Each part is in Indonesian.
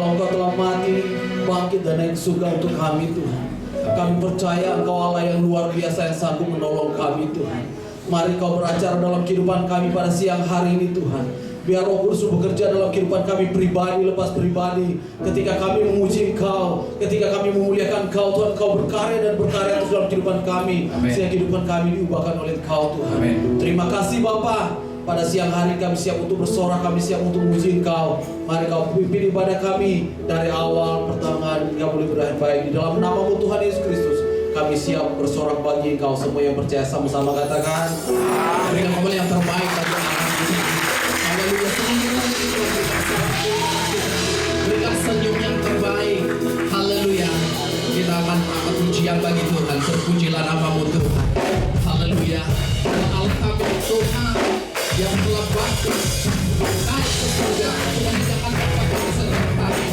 kalau Engkau telah mati, bangkit dan naik surga untuk kami Tuhan. Kami percaya Engkau Allah yang luar biasa yang sanggup menolong kami Tuhan. Mari Kau beracara dalam kehidupan kami pada siang hari ini Tuhan. Biar Roh Kudus bekerja dalam kehidupan kami pribadi lepas pribadi. Ketika kami memuji Engkau, ketika kami memuliakan Engkau Tuhan, Engkau berkarya dan berkarya terus dalam kehidupan kami. Sehingga kehidupan kami diubahkan oleh Engkau Tuhan. Amen. Terima kasih Bapa. Pada siang hari kami siap untuk bersorak, kami siap untuk memuji Engkau. Mari Kau pimpin ibadah kami dari awal pertengahan hingga boleh berakhir baik. Di dalam nama-Mu Tuhan Yesus Kristus, kami siap bersorak bagi Engkau. Semua yang percaya sama-sama katakan, berikan kembali yang terbaik bagi anak-anak ini. Haleluya. Berikan senyum yang terbaik. Haleluya. Kita akan angkat pujian bagi Tuhan. Terpujilah nama-Mu Tuhan. Haleluya. Allah kami Tuhan yang telah bangkit naik ke surga. Tuhan jangan lupa bersama kami.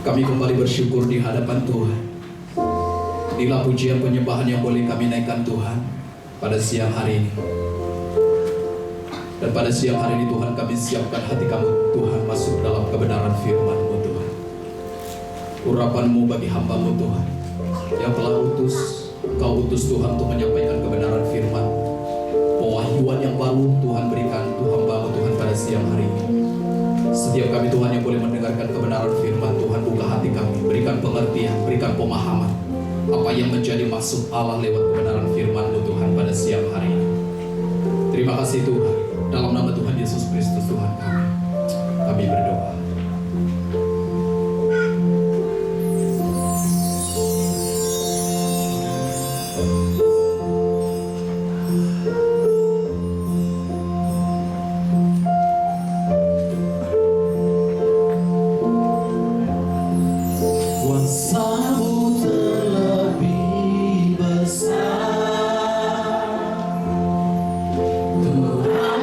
Kami kembali bersyukur di hadapan Tuhan. Inilah pujian penyembahan yang boleh kami naikkan Tuhan pada siang hari ini. Dan pada siang hari ini Tuhan, kami siapkan hati kami Tuhan masuk dalam kebenaran firman-Mu Tuhan. Urapan-Mu bagi hamba-Mu Tuhan yang telah Kau utus Tuhan untuk menyampaikan kebenaran firman. Pewahyuan yang baru Tuhan berikan hamba-Mu Tuhan pada siang hari ini. Setiap kami Tuhan yang boleh mendengarkan kebenaran firman Tuhan, buka hati kami, berikan pengertian, berikan pemahaman apa yang menjadi maksud Allah lewat kebenaran firman-Mu Tuhan pada siang hari ini. Terima kasih Tuhan, dalam nama Tuhan Yesus Kristus Tuhan kami berdoa. Kuasa-Mu terlebih besar, Tuhan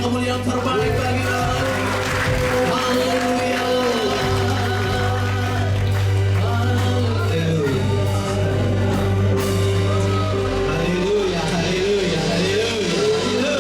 kemuliaan terbaik bagi Allah. Haleluya. Haleluya, haleluya, haleluya,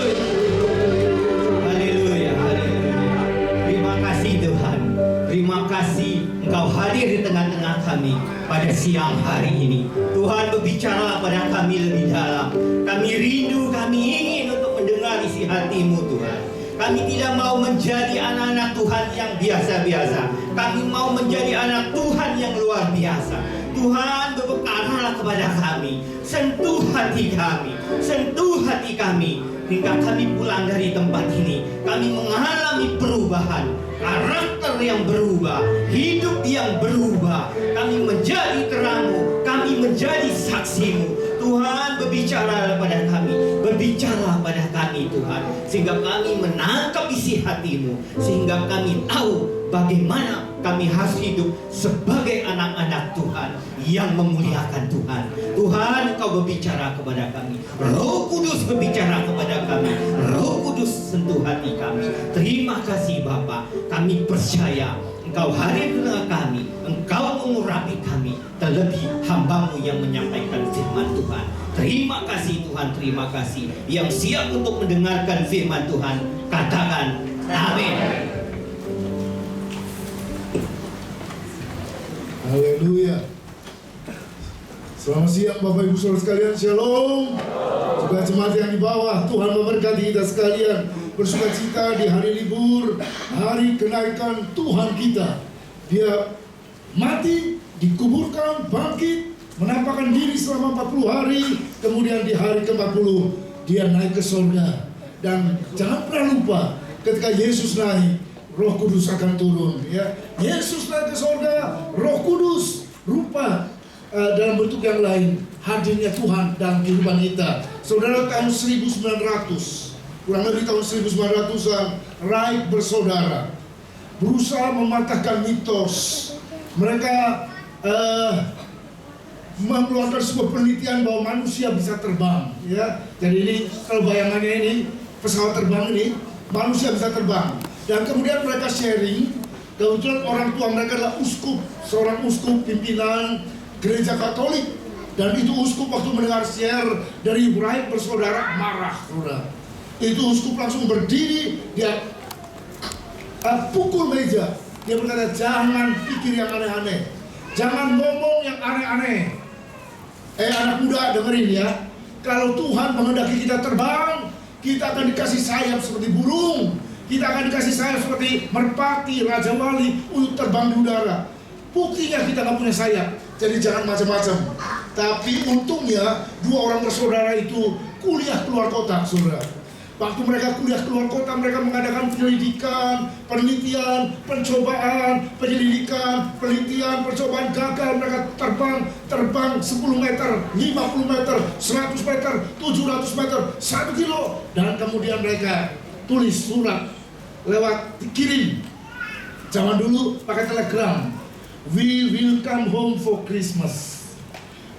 haleluya, haleluya. Terima kasih Tuhan. Terima kasih Engkau hadir di tengah-tengah kami pada siang hari ini. Tuhan, berbicara pada kami lebih dalam. Kami rindu, kami ingin untuk mendengar isi hati-Mu Tuhan. Kami tidak mau menjadi anak-anak Tuhan yang biasa-biasa. Kami mau menjadi anak Tuhan yang luar biasa. Tuhan, berbicara kepada kami. Sentuh hati kami. Sentuh hati kami. Hingga kami pulang dari tempat ini, kami mengalami perubahan. Karakter yang berubah, hidup yang berubah. Kami menjadi terang-Mu, kami menjadi saksi-Mu. Tuhan, berbicara pada kami, berbicara pada kami Tuhan, sehingga kami menangkap isi hati-Mu, sehingga kami tahu bagaimana kami harus hidup sebagai anak-anak Tuhan yang memuliakan Tuhan. Tuhan, Engkau berbicara kepada kami. Roh Kudus berbicara kepada kami. Roh Kudus sentuh hati kami. Terima kasih Bapa. Kami percaya Engkau hadir di tengah kami. Engkau mengurapi kami. Terlebih hamba-Mu yang menyampaikan firman Tuhan. Terima kasih Tuhan, terima kasih. Yang siap untuk mendengarkan firman Tuhan, katakan amin. Haleluya. Selamat siang Bapak Ibu Saudara sekalian, Shalom. Juga jemaat yang di bawah, Tuhan memberkati kita sekalian. Bersukacita di hari libur, hari kenaikan Tuhan kita. Dia mati, dikuburkan, bangkit, menampakkan diri selama 40 hari. Kemudian di hari ke-40 dia naik ke surga. Dan jangan pernah lupa, ketika Yesus naik, Roh Kudus akan turun, ya. Yesus naik ke surga, Roh Kudus rupa dalam bentuk yang lain, hadirnya Tuhan dalam kehidupan kita. Saudara, tahun 1900, kurang lebih tahun 1900-an, Reich bersaudara berusaha mematahkan mitos. Mereka mengeluarkan sebuah penelitian bahwa manusia bisa terbang, ya. Jadi ini kalau bayangannya ini pesawat terbang ini, manusia bisa terbang. Dan kemudian mereka sharing, kebetulan orang tua mereka adalah uskup, seorang uskup pimpinan gereja Katolik. Dan itu uskup waktu mendengar share dari Reich bersaudara marah, saudara. Itu uskup langsung berdiri, dia pukul meja. Dia berkata, jangan pikir yang aneh-aneh, jangan ngomong yang aneh-aneh. Anak muda dengerin ya, kalau Tuhan menghendaki kita terbang, kita akan dikasih sayap seperti burung. Kita akan dikasih sayap seperti merpati, raja wali untuk terbang di udara. Buktinya kita nggak punya sayap, jadi jangan macam-macam. Tapi untungnya dua orang bersaudara itu kuliah keluar kota, saudara. Waktu mereka kuliah keluar kota, mereka mengadakan penyelidikan, penelitian, pencobaan, penyelidikan, penelitian, percobaan gagal. Mereka terbang 10 meter, 50 meter, 100 meter, 700 meter, 1 kilo. Dan kemudian mereka tulis surat lewat dikirim. Zaman dulu pakai telegram. We will come home for Christmas.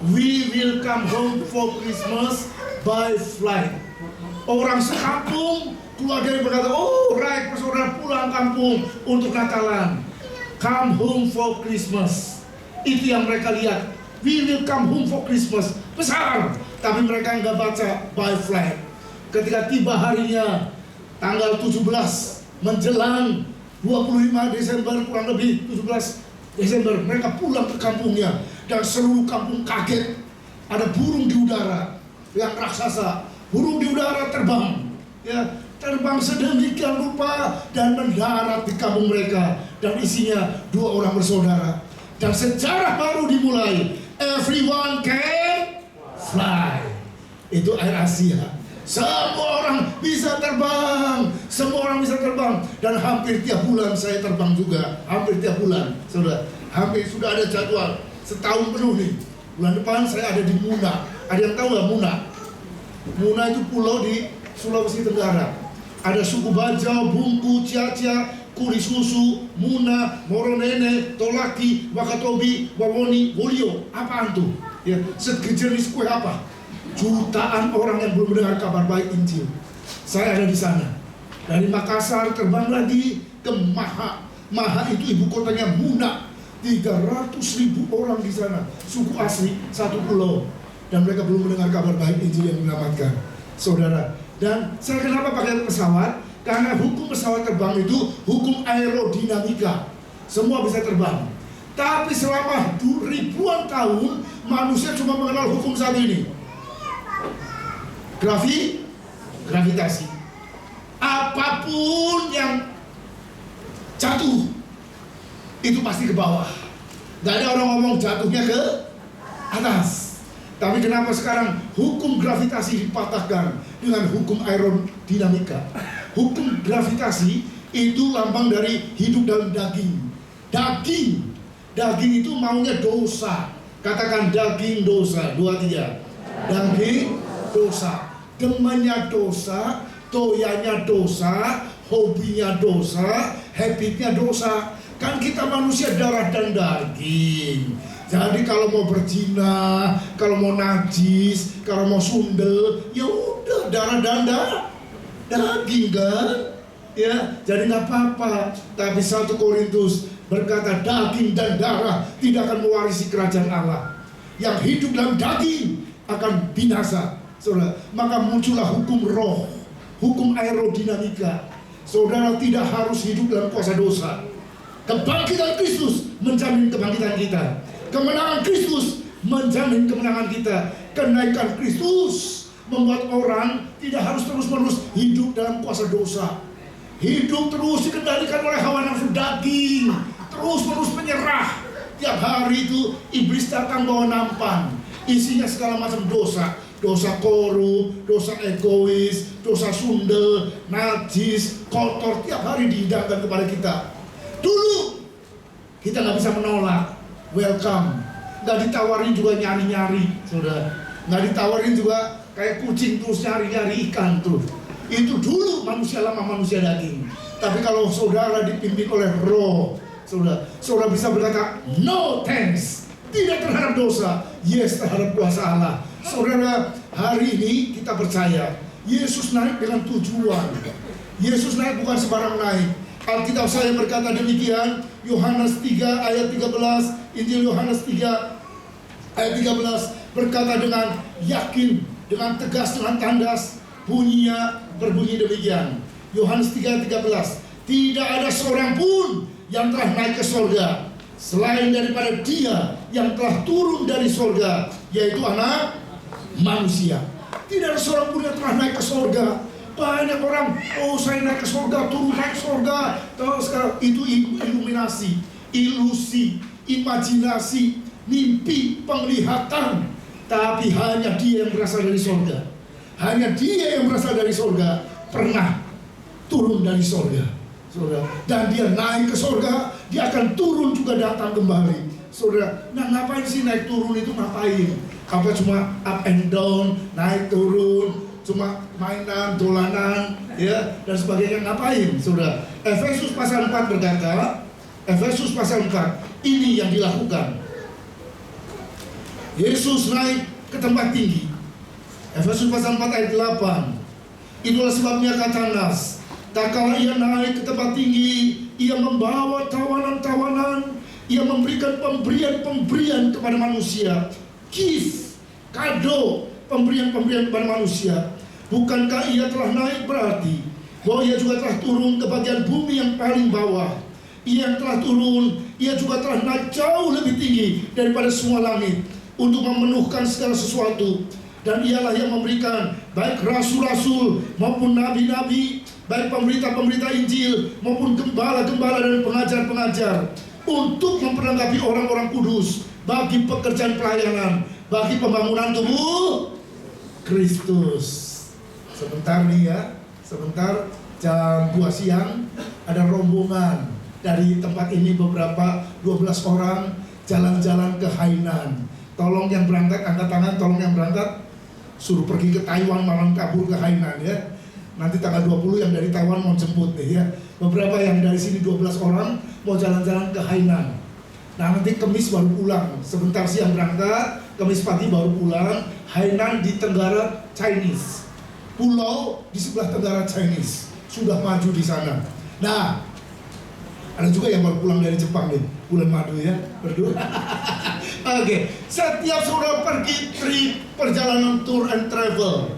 We will come home for Christmas by flight. Orang sekampung keluar dari berkata, oh Reich bersaudara pulang kampung untuk Natalan. Come home for Christmas. Itu yang mereka lihat. We will come home for Christmas. Besar. Tapi mereka nggak baca by flight. Ketika tiba harinya, tanggal 17 menjelang 25 Desember, kurang lebih 17 Desember, mereka pulang ke kampungnya. Dan seluruh kampung kaget. Ada burung di udara yang raksasa. Burung di udara terbang, ya, terbang sedemikian rupa dan mendarat di kampung mereka. Dan isinya dua orang bersaudara. Dan sejarah baru dimulai. Everyone can fly. Itu Air Asia. Semua orang bisa terbang. Semua orang bisa terbang. Dan hampir tiap bulan saya terbang juga. Hampir tiap bulan, saudara. Hampir sudah ada jadwal. Setahun penuh nih. Bulan depan saya ada di Muna. Ada yang tahu nggak Muna? Muna itu pulau di Sulawesi Tenggara. Ada suku Bajau, Bungku, Ciacia, Kuri Susu, Muna, Moronene, Tolaki, Wakatobi, Wawoni, Wolio. Apaan tuh? Ya, sejenis kue apa? Jutaan orang yang belum mendengar kabar baik Injil. Saya ada di sana. Dari Makassar terbang lagi ke Maha. Maha itu ibu kotanya Muna. 300.000 orang di sana, suku asli, satu pulau. Dan mereka belum mendengar kabar baik Injil yang menyelamatkan. Saudara, dan saya kenapa pakai pesawat? Karena hukum pesawat terbang itu hukum aerodinamika. Semua bisa terbang. Tapi selama ribuan tahun manusia cuma mengenal hukum satu ini. Gravitasi. Apapun yang jatuh itu pasti ke bawah. Gak ada orang ngomong jatuhnya ke atas. Tapi kenapa sekarang hukum gravitasi dipatahkan dengan hukum aerodinamika? Hukum gravitasi itu lambang dari hidup dalam daging. Daging itu maunya dosa. Katakan daging dosa. 2, 3. Daging dosa. Demennya dosa, toyanya dosa, hobinya dosa, habitnya dosa. Kan kita manusia darah dan daging. Jadi kalau mau berzina, kalau mau najis, kalau mau sundel, ya udah darah dan daging kan? Ya, jadi nggak apa-apa. Tapi 1 Korintus berkata daging dan darah tidak akan mewarisi kerajaan Allah. Yang hidup dalam daging akan binasa. Saudara, maka muncullah hukum roh, hukum aerodinamika. Saudara tidak harus hidup dalam kuasa dosa. Kebangkitan Kristus menjamin kebangkitan kita. Kemenangan Kristus menjamin kemenangan kita. Kenaikan Kristus membuat orang tidak harus terus-menerus hidup dalam kuasa dosa. Hidup terus dikendalikan oleh hawa nafsu daging. Terus-menerus menyerah. Tiap hari itu iblis datang bawa nampan. Isinya segala macam dosa. Dosa korup, dosa egois, dosa sundel, najis, kotor. Tiap hari dihidangkan kepada kita. Dulu kita nggak bisa menolak, welcome, nggak ditawarin juga nyari-nyari, saudara, nggak ditawarin juga kayak kucing terus nyari-nyari ikan tuh. Itu dulu manusia lama, manusia daging. Tapi kalau saudara dipimpin oleh roh, saudara bisa berkata no thanks, tidak terhadap dosa, yes terhadap kuasa Allah. Saudara, hari ini kita percaya Yesus naik dengan tujuan. Yesus naik bukan sembarang naik. Alkitab saya berkata demikian, Yohanes 3 ayat 13, Injil Yohanes 3 ayat 13 berkata dengan yakin, dengan tegas, dengan tandas, bunyinya berbunyi demikian. Yohanes 3 ayat 13, tidak ada seorang pun yang telah naik ke sorga selain daripada Dia yang telah turun dari sorga, yaitu Anak Manusia. Tidak ada seorang pun yang telah naik ke sorga. Banyak orang, oh saya naik ke surga, turun naik ke surga. Terus sekarang itu iluminasi, ilusi, imajinasi, mimpi, penglihatan. Tapi hanya Dia yang berasal dari surga. Hanya Dia yang berasal dari surga pernah turun dari surga. Saudara, dan Dia naik ke surga, Dia akan turun juga datang kembali. Saudara, nah ngapain sih naik turun itu ngapain? Apa cuma up and down, naik turun? Cuma mainan, dolanan, ya, dan sebagainya, ngapain, saudara? Efesus pasal 4 berkata, Efesus pasal 4, ini yang dilakukan. Yesus naik ke tempat tinggi. Efesus pasal 4 ayat 8. Itulah sebabnya kata Nas, tak kala Ia naik ke tempat tinggi, Ia membawa tawanan-tawanan, Ia memberikan pemberian-pemberian kepada manusia. Gift, kado, pemberian-pemberian kepada manusia. Bukankah Ia telah naik berarti bahwa Ia juga telah turun ke bagian bumi yang paling bawah. Ia yang telah turun, Ia juga telah naik jauh lebih tinggi daripada semua langit untuk memenuhkan segala sesuatu. Dan Ialah yang memberikan baik rasul-rasul maupun nabi-nabi, baik pemberita-pemberita Injil maupun gembala-gembala dan pengajar-pengajar, untuk memperlengkapi orang-orang kudus bagi pekerjaan pelayanan, bagi pembangunan tubuh Kristus. Sebentar nih ya, sebentar jam 2 siang ada rombongan dari tempat ini, beberapa 12 orang jalan-jalan ke Hainan. Tolong yang berangkat angkat tangan, tolong yang berangkat suruh pergi ke Taiwan, malam kabur ke Hainan ya. Nanti tanggal 20 yang dari Taiwan mau jemput nih ya. Beberapa yang dari sini 12 orang mau jalan-jalan ke Hainan. Nah nanti Kamis baru pulang, sebentar siang berangkat, Kamis pagi baru pulang. Hainan di Tenggara Chinese, pulau di sebelah Tenggara Chinese. sudah maju di sana. Nah, ada juga yang baru pulang dari Jepang nih, bulan madu ya, berdua. Oke, setiap saudara pergi trip, perjalanan tour and travel,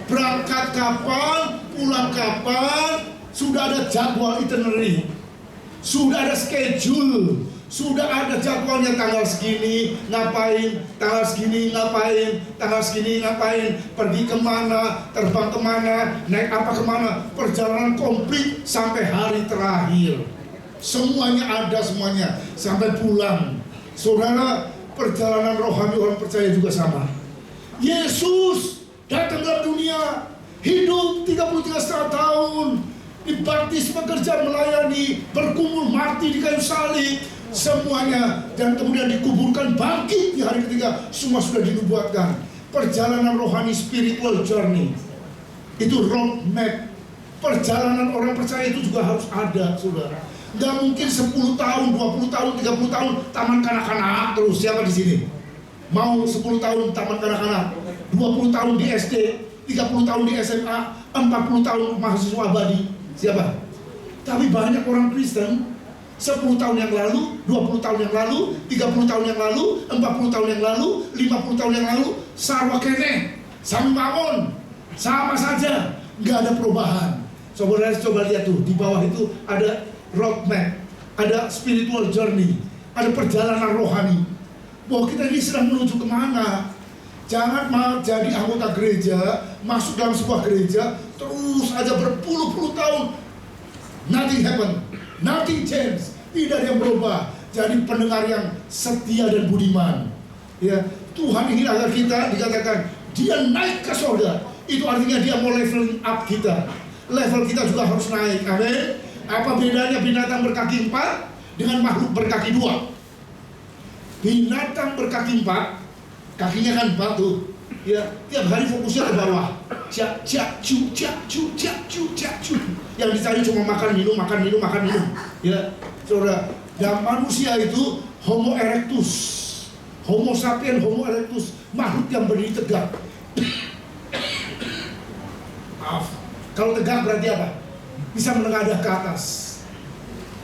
berangkat kapan, pulang kapan, sudah ada jadwal itinerary, sudah ada schedule, sudah ada jadwalnya, tanggal segini ngapain, tanggal segini ngapain, tanggal segini ngapain, pergi kemana, terbang kemana, naik apa kemana, perjalanan komplit sampai hari terakhir. Semuanya ada, semuanya sampai pulang. Saudara, perjalanan rohani orang percaya juga sama. Yesus datang dalam dunia, hidup 33,5 tahun, dibaptis, bekerja, melayani, berkumul, mati di kayu salib, semuanya, dan kemudian dikuburkan, bangkit di hari ketiga. Semua sudah dinubuatkan. Perjalanan rohani, spiritual journey, itu road map. Perjalanan orang percaya itu juga harus ada, saudara. Gak mungkin 10 tahun, 20 tahun, 30 tahun taman kanak-kanak terus. Siapa di sini mau 10 tahun taman kanak-kanak, 20 tahun di SD, 30 tahun di SMA, 40 tahun mahasiswa abadi? Siapa? Tapi banyak orang Kristen 10 tahun yang lalu, 20 tahun yang lalu, 30 tahun yang lalu, 40 tahun yang lalu, 50 tahun yang lalu, sarwa kene, sami bangun, sama saja, gak ada perubahan. Saudara coba lihat tuh, di bawah itu ada roadmap, ada spiritual journey, ada perjalanan rohani, bahwa kita ini sedang menuju kemana. Jangan mau jadi anggota gereja, masuk dalam sebuah gereja, terus aja berpuluh-puluh tahun, nothing happen, nothing change, tidak ada yang berubah. Jadi pendengar yang setia dan budiman. Ya, Tuhan ingin agar kita dikatakan dia naik ke surga. Itu artinya dia mau leveling up kita. Level kita juga harus naik. Amin. Apa bedanya binatang berkaki 4 dengan makhluk berkaki 2? Binatang berkaki 4, kakinya kan 4 tuh, ya, tiap hari fokusnya ke bawah. Cak cak cu cak cu cak cu cak cu. Yang dicari cuma makan minum, makan minum, makan minum. Ya, saudara. Dan manusia itu Homo erectus, Homo sapien, Homo erectus, makhluk yang berdiri tegak. Maaf, kalau tegak berarti apa? Bisa menengadah ke atas.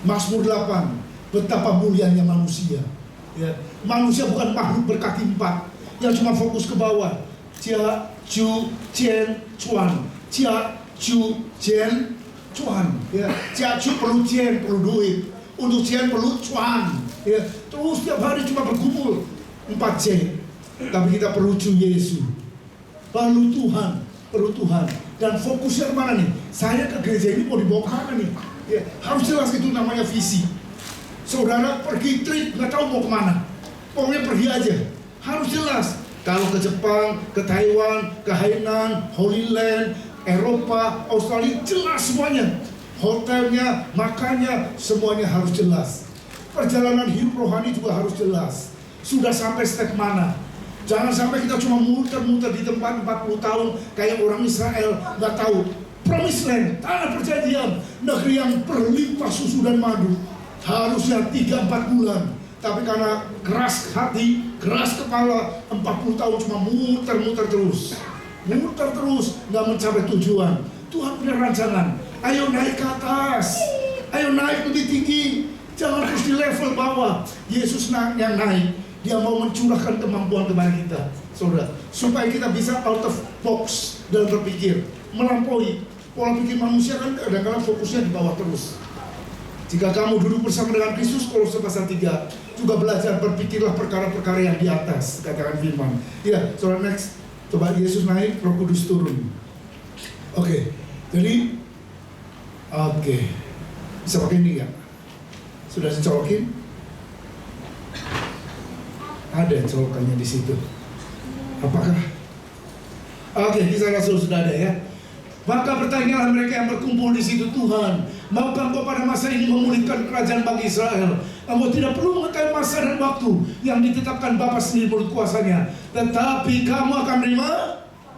Mazmur 8, betapa mulianya manusia. Ya, manusia bukan makhluk berkaki 4 yang cuma fokus ke bawah. Cia, cu, cien, cuan. Cia, cu, cien, cuan. Ya, cia, cu perlu cien, perlu duit. Untuk cien perlu cuan. Ya, terus tiap hari cuma berkumpul 4C. Tapi kita perlu cu Yesus. Perlu Tuhan. Perlu Tuhan. Dan fokusnya kemana nih? Saya ke gereja ini mau dibawa kemana nih? Ya, harus jelas, itu namanya visi. Saudara pergi trip, nggak tahu mau kemana, pokoknya pergi aja. Harus jelas. Kalau ke Jepang, ke Taiwan, ke Hainan, Holy Land, Eropa, Australia, jelas semuanya. Hotelnya, makannya, semuanya harus jelas. Perjalanan hidup rohani juga harus jelas. Sudah sampai step mana? Jangan sampai kita cuma muter-muter di tempat 40 tahun kayak orang Israel, nggak tahu. Promised Land, tanah perjanjian, negeri yang berlimpah susu dan madu. Harusnya 3-4 bulan. Tapi karena keras hati, keras kepala, 40 tahun cuma muter-muter terus. Muter terus, nggak mencapai tujuan. Tuhan punya rancangan. Ayo naik ke atas. Ayo naik lebih tinggi. Jangan terus di level bawah. Yesus yang naik. Dia mau mencurahkan kemampuan kepada kita, saudara, supaya kita bisa out of box dalam berpikir, melampaui pola pikir manusia kan kadang-kadang fokusnya di bawah terus. Jika kamu duduk bersama dengan Kristus, Kolose pasal 3, juga belajar berpikirlah perkara-perkara yang di atas, katakan firman. Ya, saudara, next, coba Yesus naik, Roh Kudus turun. Oke, jadi, bisa pakai ini nggak? Sudah dicolokin? Ada colokannya di situ. Apakah? Kisah Rasul sudah ada ya. Maka bertanyalah mereka yang berkumpul di situ, Tuhan, maukah Engkau pada masa ini memulihkan kerajaan bagi Israel? Engkau tidak perlu mengetahui masa dan waktu yang ditetapkan Bapa sendiri menurut kuasanya, tetapi kamu akan menerima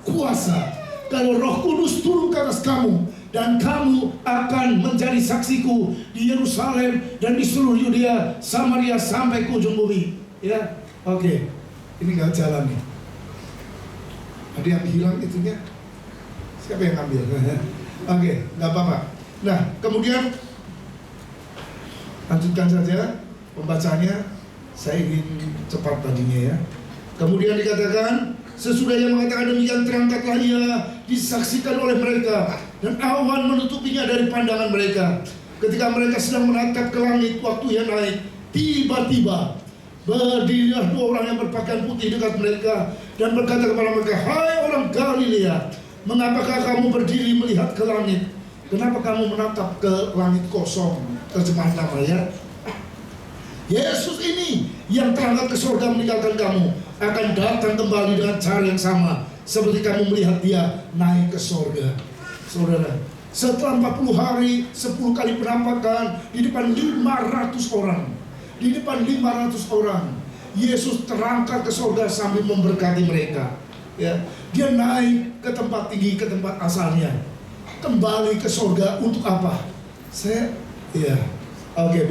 kuasa kalau Roh Kudus turun ke atas kamu, dan kamu akan menjadi saksiku di Yerusalem dan di seluruh Yudea, Samaria sampai ke ujung bumi. Ya. Oke, ini gak jalan nih. Ada yang hilang itunya? Siapa yang ngambil? Oke, nggak apa-apa. Nah, kemudian lanjutkan saja pembacanya. Saya ingin cepat tadinya ya. Kemudian dikatakan, sesudah ia mengatakan demikian, terangkatlah ia disaksikan oleh mereka, dan awan menutupinya dari pandangan mereka. Ketika mereka sedang menatap ke langit waktu ia naik, tiba-tiba berdirilah 2 orang yang berpakaian putih dekat mereka dan berkata kepada mereka, "Hai orang Galilea, mengapakah kamu berdiri melihat ke langit? Kenapa kamu menatap ke langit kosong?" Terjemahan nama ya. Yesus ini yang terangkat ke surga meninggalkan kamu akan datang kembali dengan cara yang sama seperti kamu melihat dia naik ke surga. Saudara, setelah 40 hari 10 kali penampakan di depan 500 orang, di depan 500 orang, Yesus terangkat ke surga sambil memberkati mereka. Ya, dia naik ke tempat tinggi, ke tempat asalnya, kembali ke surga untuk apa?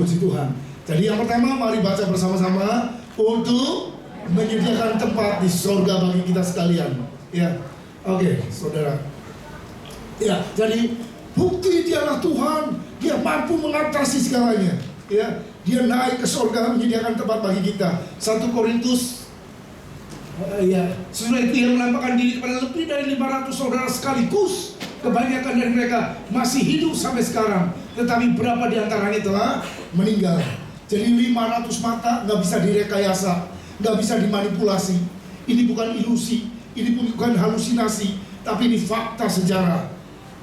Puji Tuhan. Jadi yang pertama, mari baca bersama-sama untuk menyediakan tempat di surga bagi kita sekalian. Ya, saudara. Ya, jadi bukti dialah Tuhan, dia mampu mengatasi segalanya. Ya, dia naik ke surga menyediakan tempat bagi kita. 1 Korintus. Sesudah itu yang menampakkan diri kepada lebih dari 500 saudara sekaligus. Kebanyakan dari mereka masih hidup sampai sekarang, tetapi berapa di antaranya telah meninggal. Jadi 500 mata nggak bisa direkayasa, nggak bisa dimanipulasi. Ini bukan ilusi, ini bukan halusinasi, tapi ini fakta sejarah.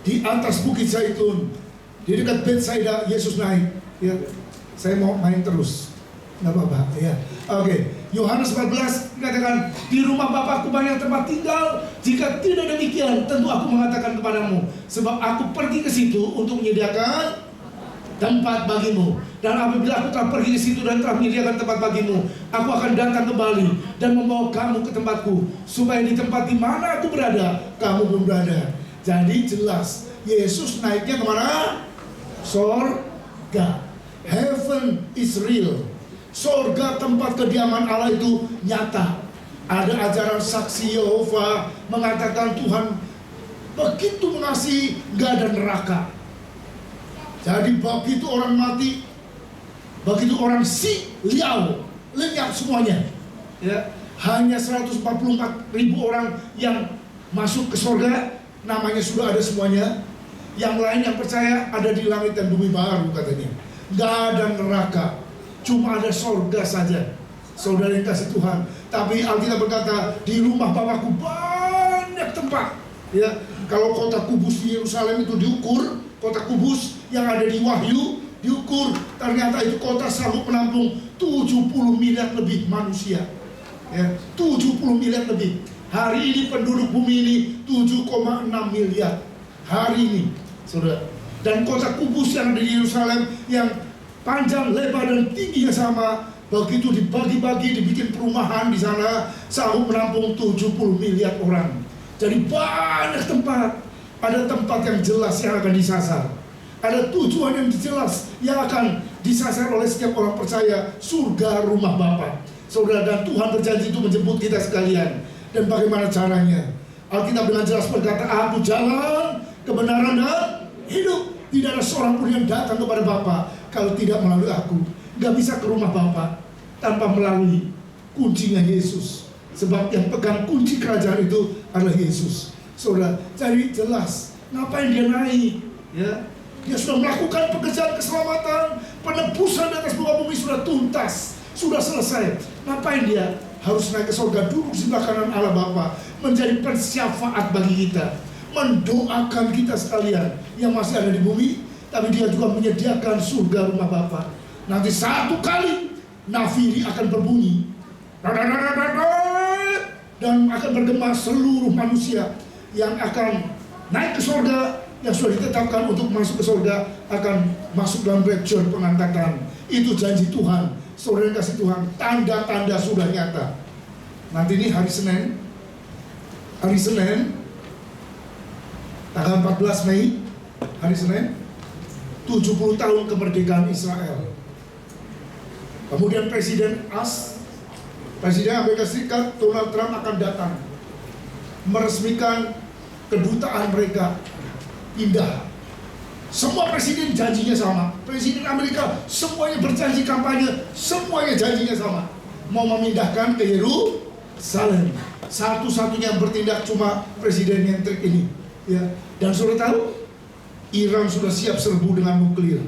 Di atas Bukit Zaitun, di dekat Betsaida, Yesus naik. Ya, saya mau main terus, nggak apa-apa. Ya, Yohanes 14 dikatakan, di rumah Bapakku banyak tempat tinggal. Jika tidak demikian, tentu aku mengatakan kepadamu, sebab aku pergi ke situ untuk menyediakan tempat bagimu. Dan apabila aku telah pergi ke situ dan telah menyediakan tempat bagimu, aku akan datang kembali dan membawa kamu ke tempatku, supaya di tempat di mana aku berada, kamu pun berada. Jadi jelas, Yesus naiknya kemana? Surga. Heaven is real. Surga, tempat kediaman Allah itu nyata. Ada ajaran saksi Yehova mengatakan Tuhan begitu mengasihi, gak ada neraka. Jadi begitu orang mati, begitu orang lenyap semuanya. Ya, hanya 144.000 orang yang masuk ke surga, namanya sudah ada semuanya. Yang lain yang percaya ada di langit dan bumi baru katanya. Gak ada neraka, cuma ada surga saja. Saudara yang kasih Tuhan. Tapi Alkitab berkata, di rumah Bapakku banyak tempat. Ya, kalau kota kudus di Yerusalem itu diukur, kota kudus yang ada di Wahyu diukur, ternyata itu kota sanggup menampung 70 miliar lebih manusia. Ya, 70 miliar lebih. Hari ini penduduk bumi ini 7,6 miliar. Hari ini, saudara. Dan kota kudus yang ada di Yerusalem yang panjang, lebar dan tingginya sama, begitu dibagi-bagi, dibikin perumahan di sana, sanggup menampung 70 miliar orang. Jadi banyak tempat. Ada tempat yang jelas yang akan disasar. Ada tujuan yang jelas yang akan disasar oleh setiap orang percaya. Surga rumah Bapa. Saudara, dan Tuhan berjanji itu menjemput kita sekalian. Dan bagaimana caranya? Alkitab dengan jelas berkata, aku jalan, kebenaran dan hidup. Tidak ada seorang pun yang datang kepada Bapa kalau tidak melalui aku. Gak bisa ke rumah Bapa tanpa melalui kuncinya Yesus. Sebab yang pegang kunci kerajaan itu adalah Yesus. Saudara, jadi jelas ngapain dia naik? Ya, dia sudah melakukan pekerjaan keselamatan, penebusan di atas muka bumi sudah tuntas, sudah selesai. Ngapain dia harus naik ke surga, duduk di sebelah kanan Allah Bapa, menjadi persyafaat bagi kita, mendoakan kita sekalian yang masih ada di bumi, tapi dia juga menyediakan surga rumah Bapa. Nanti satu kali nafiri akan berbunyi dan akan bergema seluruh manusia yang akan naik ke surga, yang sudah ditetapkan untuk masuk ke surga akan masuk dalam rapture, pengangkatan. Itu janji Tuhan. Saudara yang kasih Tuhan, tanda-tanda sudah nyata. Nanti ini hari Senin tanggal 14 Mei, hari Senin, 70 tahun kemerdekaan Israel. Kemudian Presiden Amerika Serikat Donald Trump akan datang meresmikan kedutaan mereka pindah Semua presiden janjinya sama. Presiden Amerika semuanya berjanji kampanye, semuanya janjinya sama. Mau memindahkan ke Yerusalem. Satu-satunya yang bertindak cuma presiden yang trik ini. Ya. Dan sudah tahu, Iran sudah siap serbu dengan nuklir.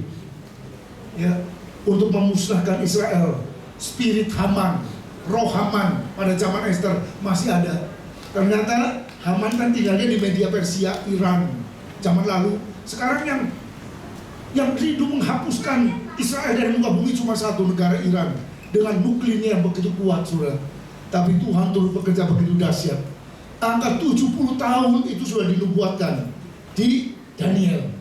Ya, untuk memusnahkan Israel. Spirit Haman, roh Haman pada zaman Esther masih ada. Ternyata Haman kan tinggalnya di Media Persia, Iran zaman lalu. Sekarang yang rindu menghapuskan Israel dari muka bumi cuma satu negara, Iran, dengan nuklirnya yang begitu kuat, saudara. Tapi Tuhan turut bekerja begitu dahsyat. Angka 70 tahun itu sudah dinubuatkan di Daniel.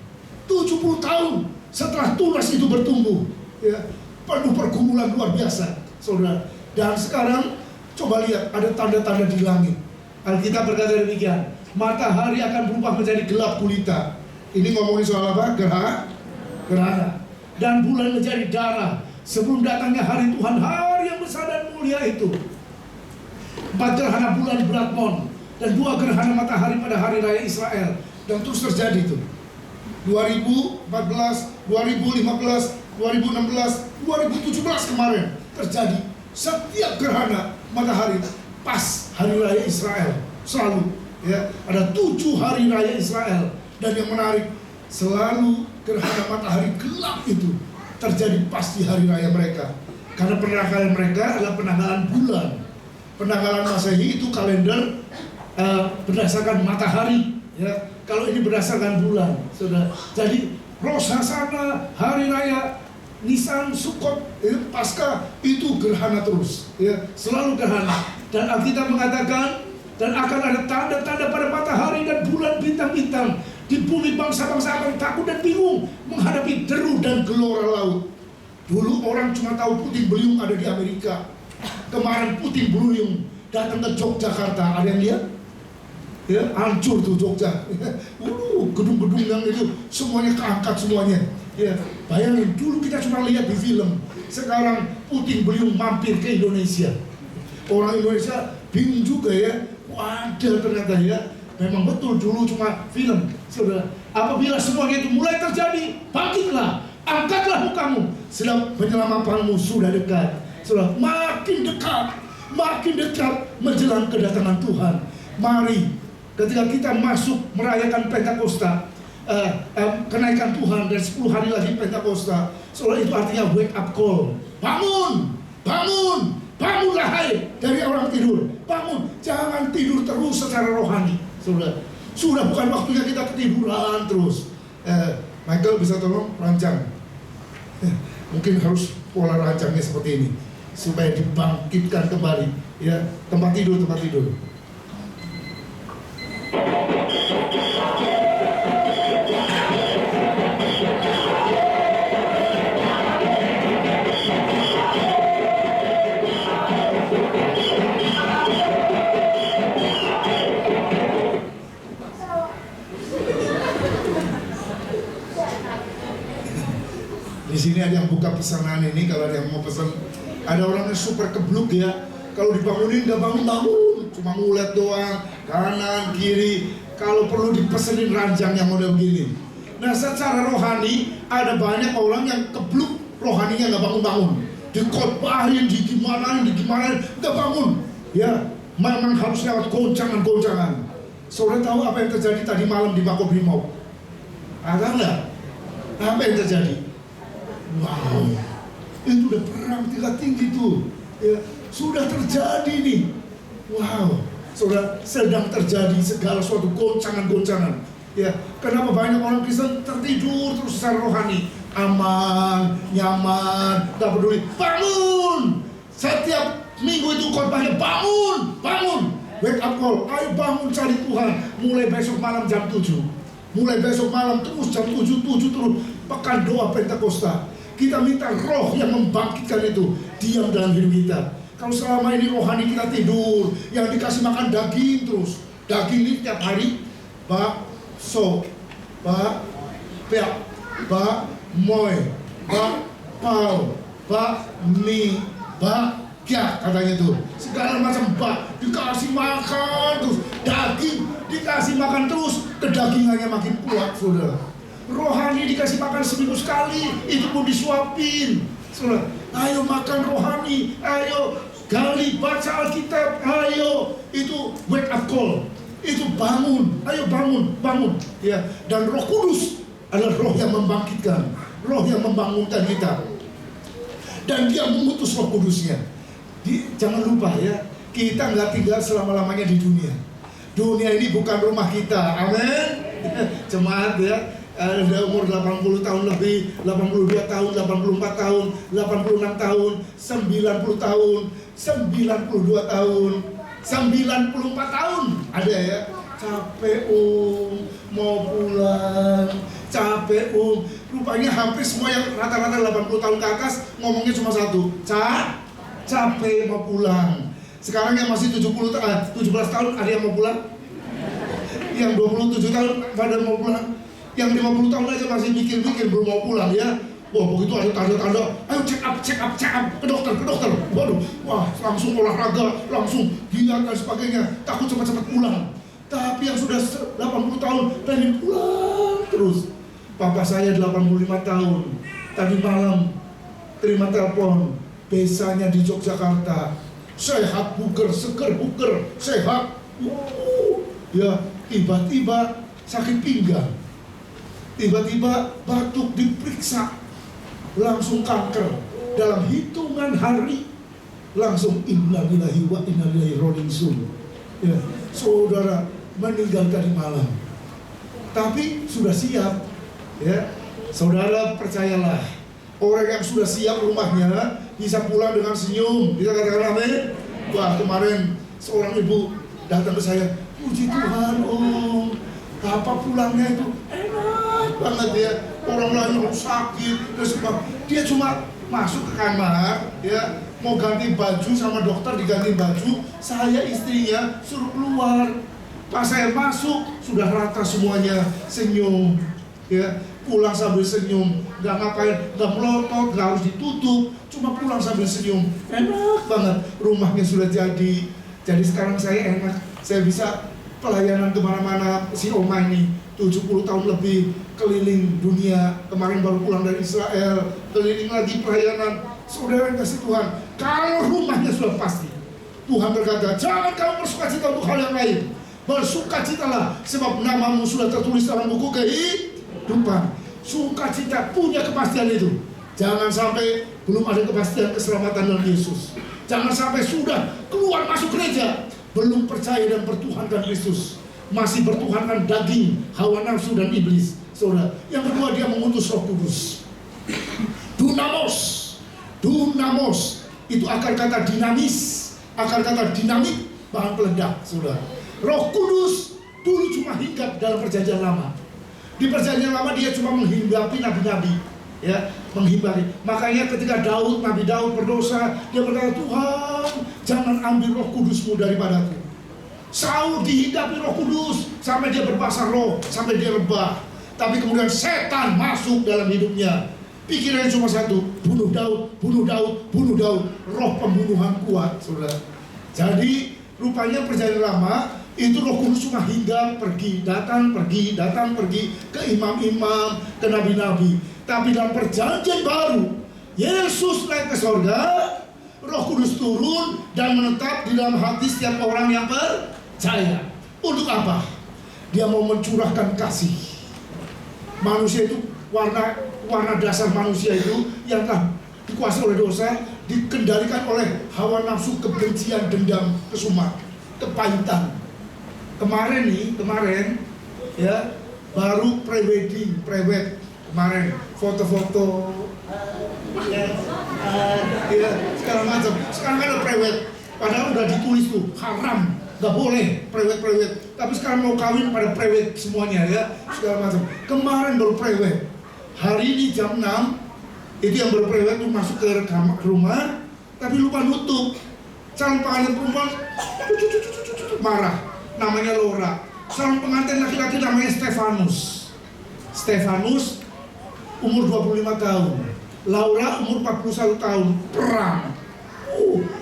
70 tahun setelah tunas itu bertumbuh, ya, penuh pergumulan luar biasa, saudara. Dan sekarang coba lihat, ada tanda-tanda di langit. Alkitab berkata demikian, matahari akan berubah menjadi gelap gulita. Ini ngomongin soal apa? Gerhana. Dan bulan menjadi darah sebelum datangnya hari Tuhan, hari yang besar dan mulia itu. 4 gerhana bulan Blood Moon dan 2 gerhana matahari pada hari raya Israel. Dan terus terjadi itu 2014, 2015, 2016, 2017 kemarin terjadi. Setiap gerhana matahari pas hari raya Israel selalu, ya, ada 7 hari raya Israel. Dan yang menarik, selalu gerhana matahari gelap itu terjadi pas di hari raya mereka. Karena penanggalan mereka adalah penanggalan bulan. Penanggalan Masehi itu kalender berdasarkan matahari, ya. Kalau ini berdasarkan bulan, saudara. Jadi Rosh Hashanah, hari raya Nisan, Sukkot, Paskah itu gerhana terus, ya, selalu gerhana. Dan Alkitab mengatakan, dan akan ada tanda-tanda pada matahari dan bulan bintang-bintang. Di bumi bangsa-bangsa akan takut dan bingung menghadapi deru dan gelora laut. Dulu orang cuma tahu puting beliung ada di Amerika. Kemarin puting beliung datang ke Yogyakarta, ada yang lihat? Ya, hancur tuh Jogja. Gedung-gedung yang itu semuanya keangkat semuanya. Ya, bayangin, dulu kita cuma lihat di film. Sekarang puting beliung mampir ke Indonesia. Orang Indonesia bingung juga ya. Waduh, ternyata ya. Memang betul dulu cuma film. Saudara, apabila semuanya itu mulai terjadi, bangkitlah, angkatlah mukamu, sebab penyelamatanmu sudah dekat. Saudara, makin dekat menjelang kedatangan Tuhan. Mari, ketika kita masuk merayakan Pentakosta, kenaikan Tuhan dan 10 hari lagi Pentakosta, soalnya itu artinya wake up call. Bangunlah hai dari orang tidur. Bangun, jangan tidur terus secara rohani. Sudah bukan waktunya kita ketiduran terus. Michael bisa tolong rancang. Mungkin harus pola rancangnya seperti ini supaya dibangkitkan kembali, ya, tempat tidur. Di sini ada yang buka pesanan ini, kalau ada yang mau pesan. Ada orang yang super kebluk ya. Kalau dibangunin nggak bangun, cuma ngulet doang, kanan kiri. Kalau perlu dipesenin ranjang yang model begini. Nah, secara rohani ada banyak orang yang kebluk, rohaninya nggak bangun-bangun. Dikotbahin, digimanain, nggak bangun. Ya, memang harus lewat goncangan. Saudara tahu apa yang terjadi tadi malam di Makobrimob? Ada nggak? Apa yang terjadi? Wow, itu udah perang tingkat tinggi tuh, ya, sudah terjadi nih. Wow, sudah sedang terjadi segala suatu goncangan. Ya, kenapa banyak orang Kristen tertidur terus secara rohani? Aman, nyaman, gak peduli. Bangun! Setiap minggu itu khotbahnya bangun, wake up call. Ayo bangun cari Tuhan. Mulai besok malam jam 7. Mulai besok malam terus jam 7 terus. Pekan doa Pentakosta. Kita minta roh yang membangkitkan itu diam dalam hidup kita. Kalau selama ini rohani kita tidur, yang dikasih makan daging terus. Daging ini tiap hari, bakso, moy, pau, mie, bakyak katanya tuh. Segala macam dikasih makan terus. Daging dikasih makan terus, kedagingannya makin kuat, saudara. rohani dikasih makan seminggu sekali, itu pun disuapin. Saudara, ayo makan rohani, ayo gali baca Alkitab, ayo itu wake up call, itu bangun, ayo bangun, ya. Dan Roh Kudus adalah roh yang membangkitkan, roh yang membangunkan kita. Dan dia mengutus Roh Kudusnya. Jangan lupa ya, kita nggak tinggal selama-lamanya di dunia. Dunia ini bukan rumah kita, amin. Jemaat ya, ada umur 80 tahun lebih, 82 tahun, 84 tahun, 86 tahun, 90 tahun, 92 tahun, 94 tahun. Ada ya, capek mau pulang, capek Rupanya hampir semua yang rata-rata 80 tahun ke atas ngomongnya cuma satu, capek mau pulang. Sekarang yang masih 17 tahun ada yang mau pulang? Yang 27 tahun pada mau pulang? Yang 50 tahun aja masih mikir-mikir belum mau pulang ya. Wah begitu ada tanda-tanda, ayo check up ke dokter. Waduh, wah langsung olahraga, langsung giat dan sebagainya, takut cepat-cepat pulang. Tapi yang sudah 80 tahun pengen pulang terus. Papa saya 85 tahun, tadi malam terima telepon, besanya di Yogyakarta, sehat buker, seger buker, sehat. Ya, tiba-tiba sakit pinggang, tiba-tiba batuk, diperiksa, langsung kanker. Dalam hitungan hari, langsung innalillahi wa inna ilaihi raji'un. Ya, saudara meninggal tadi malam, tapi sudah siap. Ya, saudara percayalah, orang yang sudah siap rumahnya bisa pulang dengan senyum. Bisa katakan amin. Wah kemarin seorang ibu datang ke saya, puji Tuhan Papa pulangnya itu enak banget ya. Orang lain sakit, terus dia cuma masuk ke kamar, ya mau ganti baju sama dokter diganti baju, saya istrinya suruh keluar. Pas saya masuk sudah rata semuanya, senyum. Ya, pulang sambil senyum, nggak ngapain, nggak melotot, nggak harus ditutup, cuma pulang sambil senyum, enak banget. Rumahnya sudah jadi sekarang saya enak, saya bisa pelayanan kemana-mana. Si Oma ini 70 tahun lebih keliling dunia, kemarin baru pulang dari Israel, keliling lagi pelayanan. Saudara yang kasih Tuhan, kalau rumahnya sudah pasti, Tuhan berkata, jangan kamu bersukacita untuk hal yang lain, bersukacitalah sebab namamu sudah tertulis dalam buku kehidupan. Sukacita punya kepastian itu. Jangan sampai belum ada kepastian keselamatan dalam Yesus. Jangan sampai sudah keluar masuk gereja belum percaya dan bertuhankan Kristus, masih bertuhankan daging, hawa nafsu dan iblis. Saudara, yang kedua dia mengutus Roh Kudus. Dunamos itu akar kata dinamis, akar kata dinamik, bahan peledak. Saudara, Roh Kudus dulu cuma hinggap dalam perjanjian lama. Di perjanjian lama dia cuma menghinggapi nabi-nabi, ya, menghinggapi. Makanya ketika Nabi Daud berdosa, dia berkata, Tuhan, jangan ambil Roh Kudusmu daripadaku. Saul dihinggapi Roh Kudus sampai dia berbahasa roh, sampai dia rebah. Tapi kemudian setan masuk dalam hidupnya. Pikirannya cuma satu, bunuh Daud. Roh pembunuhan kuat, saudara. Jadi rupanya perjanjian lama itu Roh Kudus cuma hinggap, pergi, datang, pergi ke imam-imam, ke nabi-nabi. Tapi dalam perjanjian baru, Yesus naik ke sorga, Roh Kudus turun dan menetap di dalam hati setiap orang yang percaya. Untuk apa? Dia mau mencurahkan kasih. Manusia itu, warna dasar manusia itu yang telah dikuasai oleh dosa, dikendalikan oleh hawa nafsu, kebencian, dendam, kesumat, kepahitan. Kemarin ya baru pre-wedding, kemarin foto-foto ya segala macam. Sekarang ada prewed, padahal udah ditulis tuh haram, nggak boleh prewed. Tapi sekarang mau kawin pada prewed semuanya ya, segala macam. Kemarin baru prewed, hari ini jam 6 itu yang baru prewed tuh masuk ke rumah, tapi lupa nutup. Calon pengantin perempuan marah, namanya Laura. Calon pengantin laki-laki namanya Stefanus umur 25 tahun, Laura umur 41 tahun, perang.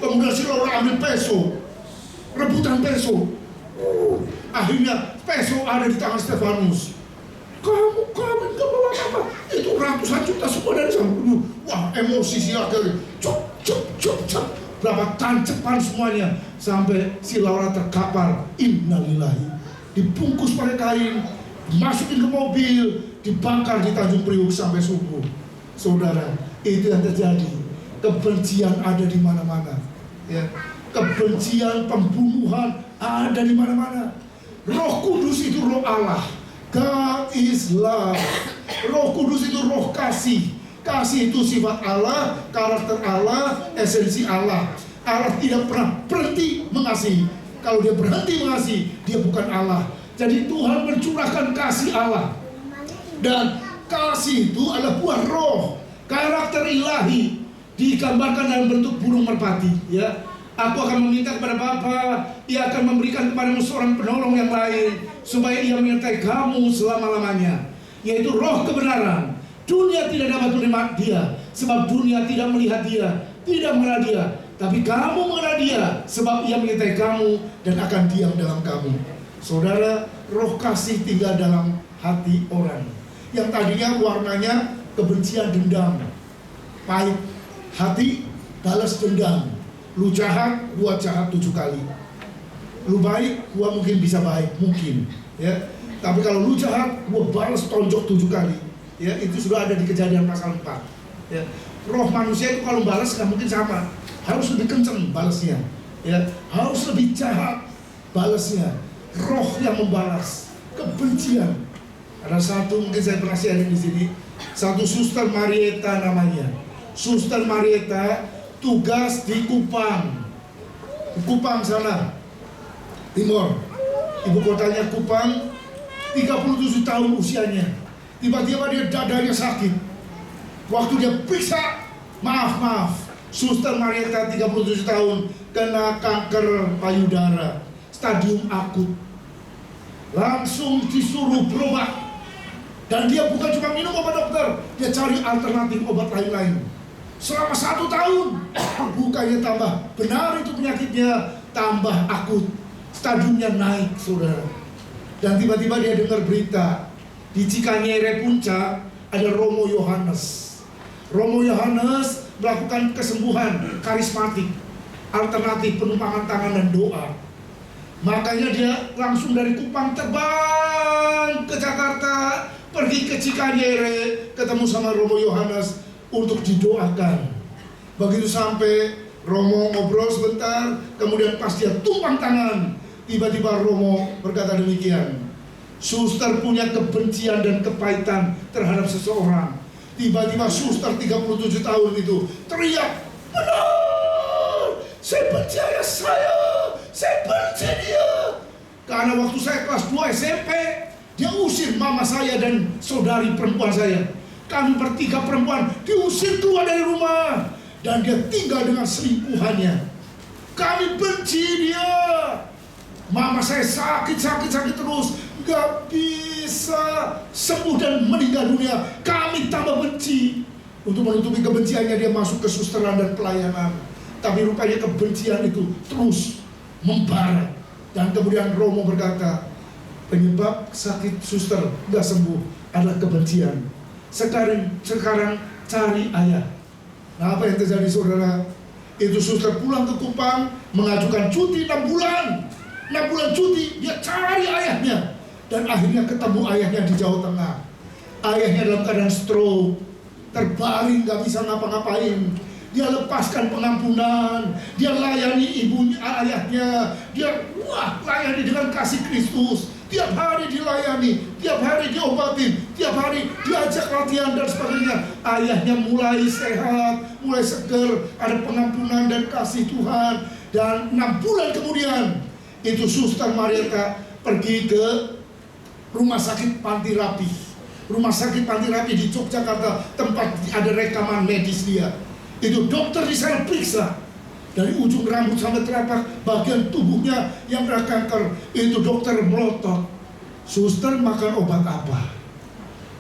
Kemudian si Laura ambil peso, rebutan peso. Akhirnya peso ada di tangan Stefanus. Kamu kawin ke ratusan juta semua dari sana. Wah, emosi si laki-laki. Cuk. Berapa tancepan semuanya sampai si Laura terkapar. Innalillahi. Dibungkus pakai kain, masukin ke mobil, dibakar di Tanjung Priuk sampai subuh. Saudara, itu yang terjadi. Kebencian ada di mana-mana. Ya. Kebencian, pembunuhan ada di mana-mana. Roh Kudus itu roh Allah. God is love. Roh Kudus itu roh kasih. Kasih itu sifat Allah, karakter Allah, esensi Allah. Allah tidak pernah berhenti mengasihi. Kalau dia berhenti mengasihi, dia bukan Allah. Jadi Tuhan mencurahkan kasih Allah. Dan kasih itu adalah buah roh. Karakter ilahi digambarkan dalam bentuk burung merpati. Ya, aku akan meminta kepada Bapa, Ia akan memberikan kepadamu seorang penolong yang lain, supaya Ia menyertai kamu selama-lamanya, yaitu roh kebenaran. Dunia tidak dapat menerima dia, sebab dunia tidak melihat dia, tidak mengenal dia. Tapi kamu mengenal dia, sebab Ia menyertai kamu dan akan diam dalam kamu. Saudara, roh kasih tinggal dalam hati orang. Yang tadinya warnanya kebencian, dendam, pahit. Hati balas dendam. Lu jahat, gua jahat 7 kali. Lu baik, gua mungkin bisa baik, mungkin. Ya. Tapi kalau lu jahat, gua balas tonjok 7 kali. Ya, itu sudah ada di Kejadian pasal 4. Ya. Roh manusia itu kalau balas nggak mungkin sama, harus lebih kenceng balasnya. Ya, harus lebih jahat balasnya. Roh yang membalas kebencian. Ada satu, mungkin saya pernah sharing di sini, satu Suster Marieta namanya. Suster Marieta tugas di Kupang sana, Timur. Ibu kotanya Kupang, 37 tahun usianya. Tiba-tiba dia dadanya sakit. Waktu dia periksa, maaf, Suster Marieta 37 tahun kena kanker payudara, stadium akut. Langsung disuruh berobat. Dan dia bukan cuma minum obat dokter, dia cari alternatif obat lain-lain. Selama 1 tahun, bukannya tambah benar itu penyakitnya, tambah akut. Stadiumnya naik, saudara. Dan tiba-tiba dia dengar berita, di Cikanyere Puncak ada Romo Yohanes. Romo Yohanes melakukan kesembuhan karismatik, alternatif penumpangan tangan dan doa. Makanya dia langsung dari Kupang terbang ke Jakarta, pergi ke Cikanyere, ketemu sama Romo Yohanes untuk didoakan. Begitu sampai, Romo ngobrol sebentar, kemudian pas dia tumpang tangan, tiba-tiba Romo berkata demikian, Suster punya kebencian dan kepahitan terhadap seseorang. Tiba-tiba Suster 37 tahun itu teriak, benar, saya benci ayah saya benci dia. Karena waktu saya kelas 2 SMP, dia usir mama saya dan saudari perempuan saya. Kami bertiga perempuan diusir keluar dari rumah. Dan dia tinggal dengan selingkuhannya. Kami benci dia. Mama saya sakit terus, gak bisa sembuh dan meninggal dunia. Kami tambah benci. Untuk menutupi kebenciannya, dia masuk ke susteran dan pelayanan. Tapi rupanya kebencian itu terus membara. Dan kemudian Romo berkata, penyebab sakit suster gak sembuh adalah kebencian. Sekarang cari ayah. Nah, apa yang terjadi, saudara? Itu suster pulang ke Kupang, mengajukan cuti 6 bulan. 6 bulan cuti, dia cari ayahnya. Dan akhirnya ketemu ayahnya di Jawa Tengah. Ayahnya dalam keadaan stroke, terbaring, gak bisa ngapa-ngapain. Dia lepaskan pengampunan, dia layani ibunya, ayahnya. Dia layani dengan kasih Kristus. Tiap hari dilayani, tiap hari diobatin, tiap hari diajak latihan dan sebagainya. Ayahnya mulai sehat, mulai seger, ada pengampunan dan kasih Tuhan. Dan 6 bulan kemudian, itu Suster Marieta pergi ke rumah sakit Panti Rapih. Rumah sakit Panti Rapih di Yogyakarta, tempat ada rekaman medis dia. Itu dokter di sana periksa dari ujung rambut sampai telapak bagian tubuhnya yang kena kanker. Itu dokter melotot. Suster makan obat apa?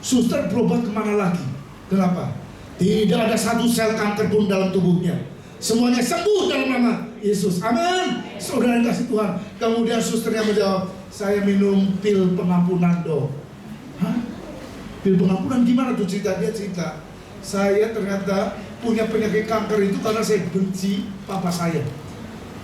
Suster berobat kemana lagi? Kenapa? Tidak ada satu sel kanker pun dalam tubuhnya. Semuanya sembuh dalam nama Yesus. Amin. Saudara yang kasih Tuhan. Kemudian susternya menjawab, saya minum pil pengampunan dok. Hah? Pil pengampunan gimana tuh cerita? Dia cerita, saya ternyata punya penyakit kanker itu karena saya benci papa saya.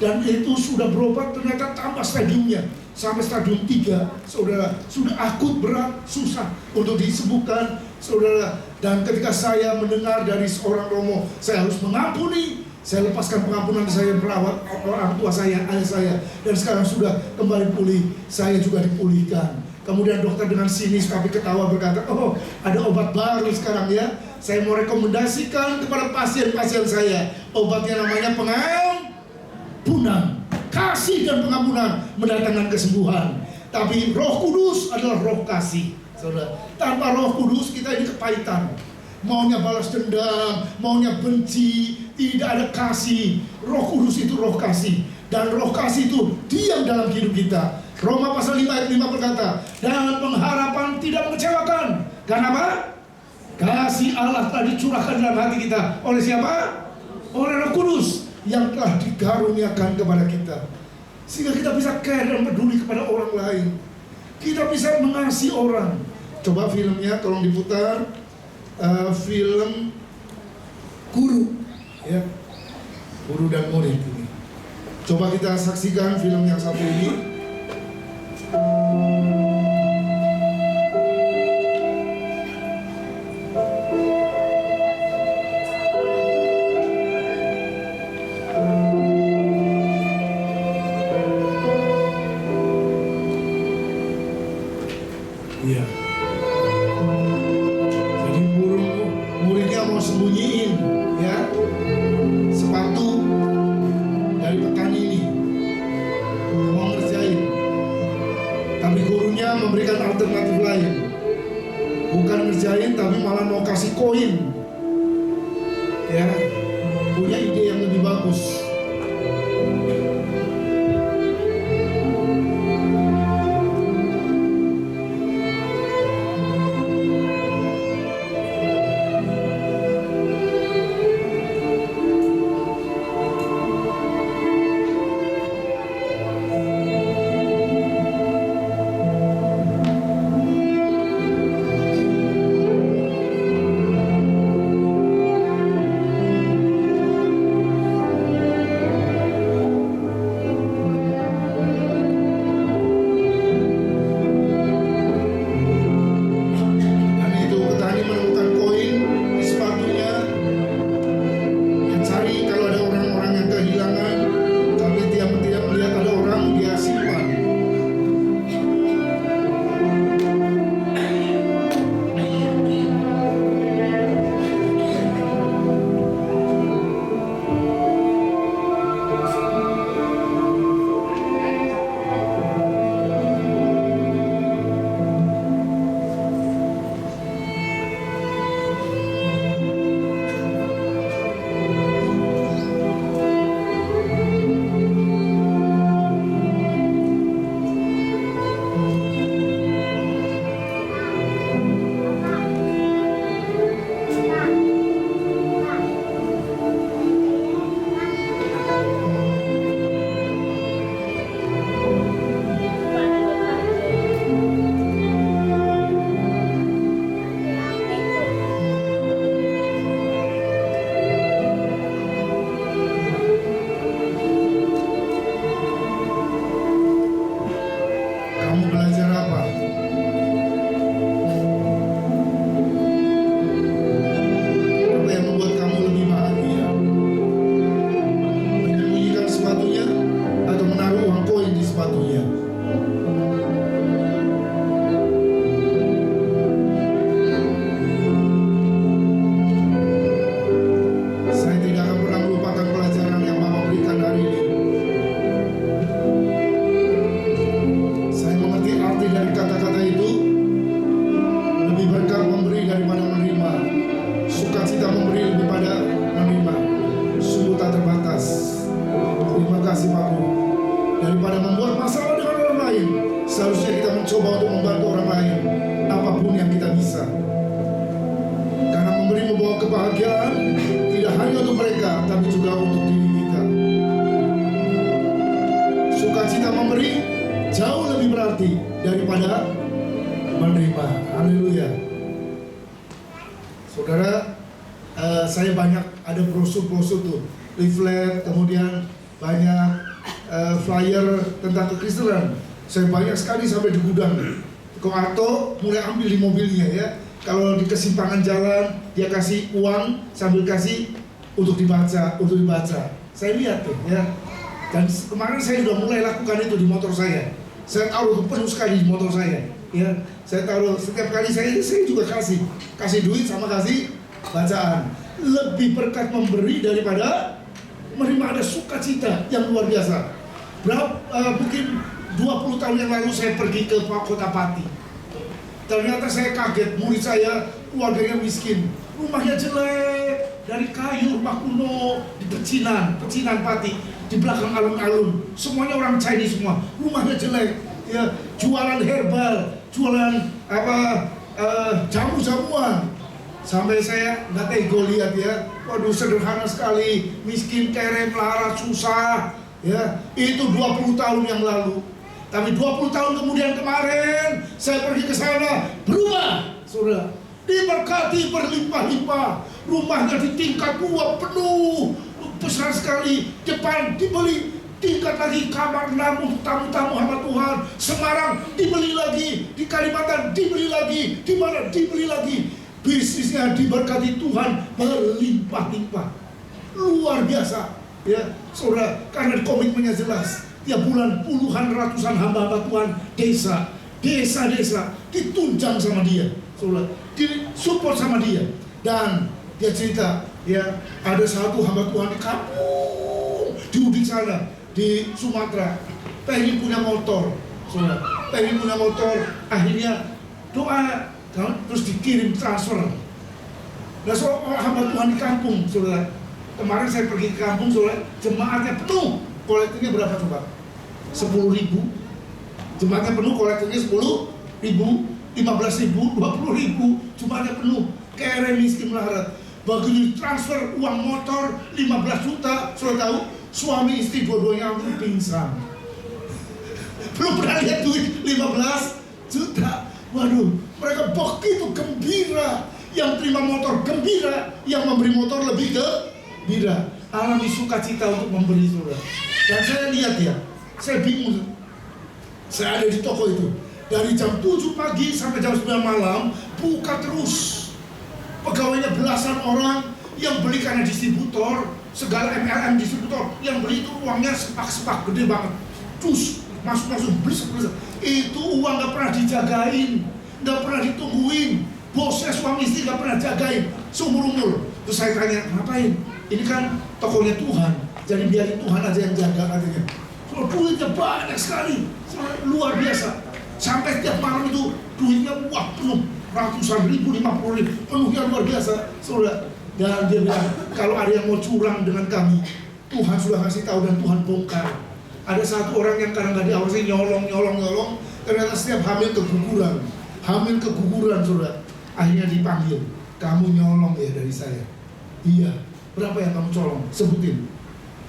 Dan itu sudah berobat, ternyata tambah stadiumnya sampai stadium 3, saudara. Sudah akut, berat, susah untuk disembuhkan, saudara. Dan ketika saya mendengar dari seorang romo, saya harus mengampuni, saya lepaskan pengampunan, saya merawat orang tua saya, ayah saya, dan sekarang sudah kembali pulih. Saya juga dipulihkan. Kemudian dokter dengan sinis tapi ketawa berkata, oh ada obat baru sekarang ya. Saya mau rekomendasikan kepada pasien-pasien saya, obatnya namanya pengampunan. Kasih dan pengampunan mendatangkan kesembuhan. Tapi Roh Kudus adalah roh kasih, saudara. Tanpa Roh Kudus kita ini kepahitan. Maunya balas dendam, maunya benci, tidak ada kasih. Roh Kudus itu roh kasih, dan roh kasih itu diam dalam hidup kita. Roma pasal 5 ayat 5 berkata, dan pengharapan tidak mengecewakan. Karena apa? Kasih Allah telah dicurahkan dalam hati kita. Oleh siapa? Oleh Roh Kudus yang telah dikaruniakan kepada kita. Sehingga kita bisa care dan peduli kepada orang lain. Kita bisa mengasihi orang. Coba filmnya tolong diputar. Film Guru, ya, Guru dan Murid ini. Coba kita saksikan film yang satu ini. Iya. Jadi muridnya mau sembunyiin, ya, sepatu dari petani ini, mau ngerjain. Tapi gurunya memberikan alternatif lain, bukan ngerjain tapi malah mau kasih koin, ya, punya ide yang lebih bagus. Kebahagiaan tidak hanya untuk mereka, tapi juga untuk diri kita. Sukacita memberi jauh lebih berarti daripada menerima. Haleluya. Saudara, saya banyak ada brosur-brosur tuh, leaflet, kemudian banyak flyer tentang kekristenan. Saya banyak sekali sampai di gudang. Kok Arto mulai ambil di mobilnya ya. Kalau di kesimpangan jalan dia kasih uang sambil kasih untuk dibaca. Saya lihat tuh ya. Dan kemarin saya sudah mulai lakukan itu di motor saya. Saya taruh itu penuh sekali di motor saya. Ya, saya taruh setiap kali saya juga kasih duit sama kasih bacaan. Lebih berkat memberi daripada menerima. Ada sukacita yang luar biasa. Mungkin 20 tahun yang lalu saya pergi ke Kota Pati. Ternyata saya kaget, murid saya keluarganya miskin, rumahnya jelek, dari kayu, rumah kuno, di pecinan Pati, di belakang alun-alun, semuanya orang Chinese semua, rumahnya jelek, ya, jualan herbal, jualan jamu-jamuan. Sampai saya nggak tego lihat ya, waduh sederhana sekali, miskin, kere, melarat, susah, ya, itu 20 tahun yang lalu. Tapi 20 tahun kemudian kemarin saya pergi ke sana, berubah, saudara. Diberkati berlimpah-limpah, rumahnya di tingkat 2 penuh, besar sekali, depan dibeli, tingkat lagi kamar 6 untuk tamu-tamu hamba Tuhan. Semarang dibeli lagi, di Kalimantan dibeli lagi, di mana dibeli lagi. Bisnisnya diberkati Tuhan berlimpah-limpah, luar biasa, ya, saudara. Karena komitmennya jelas. Tiap bulan puluhan ratusan hamba-hamba Tuhan desa-desa ditunjang sama dia, saudara, disupport sama dia. Dan dia cerita, ya, ada satu hamba Tuhan di kampung di Udik sana, di Sumatera, pengen punya motor, saudara, pengen punya motor, akhirnya doa, terus dikirim transfer. Nah, soal hamba Tuhan di kampung, saudara, kemarin saya pergi ke kampung, saudara, jemaatnya penuh. Kolektornya berapa coba? 10.000. Jemaatnya penuh, kolektornya 10.000, 15.000, 20.000. Jemaatnya penuh. Kere miskin melarat. Begitu transfer uang motor 15 juta, sudah tahu, suami istri dua-duanya hampir pingsan. Belum pernah lihat duit 15 juta. Waduh, mereka begitu gembira. Yang terima motor gembira, yang memberi motor lebih gembira. Alami sukacita untuk memberi, saudara. Dan saya lihat ya, saya bingung. Saya ada di toko itu dari jam 7 pagi sampai jam 9 malam, buka terus. Pegawainya belasan orang yang beli karena distributor, segala MLM distributor, yang beli itu uangnya sepak-sepak gede banget. Terus masuk beli. Itu uang gak pernah dijagain, gak pernah ditungguin. Bosnya suami istri gak pernah jagain seumur-umur. Terus saya tanya, ngapain? Ini kan tokonya Tuhan, jadi biarin Tuhan aja yang jaga katanya. So, duitnya banyak sekali, luar biasa. Sampai tiap malam itu duitnya wah penuh, ratusan ribu, 50.000, penuhnya luar biasa, saudara. Dan dia bilang, kalau ada yang mau curang dengan kami, Tuhan sudah kasih tahu dan Tuhan bongkar. Ada satu orang yang kadang-kadang diawasi nyolong, ternyata setiap hamil keguguran, saudara. Akhirnya dipanggil, kamu nyolong ya dari saya. Iya, berapa yang kamu colong? Sebutin,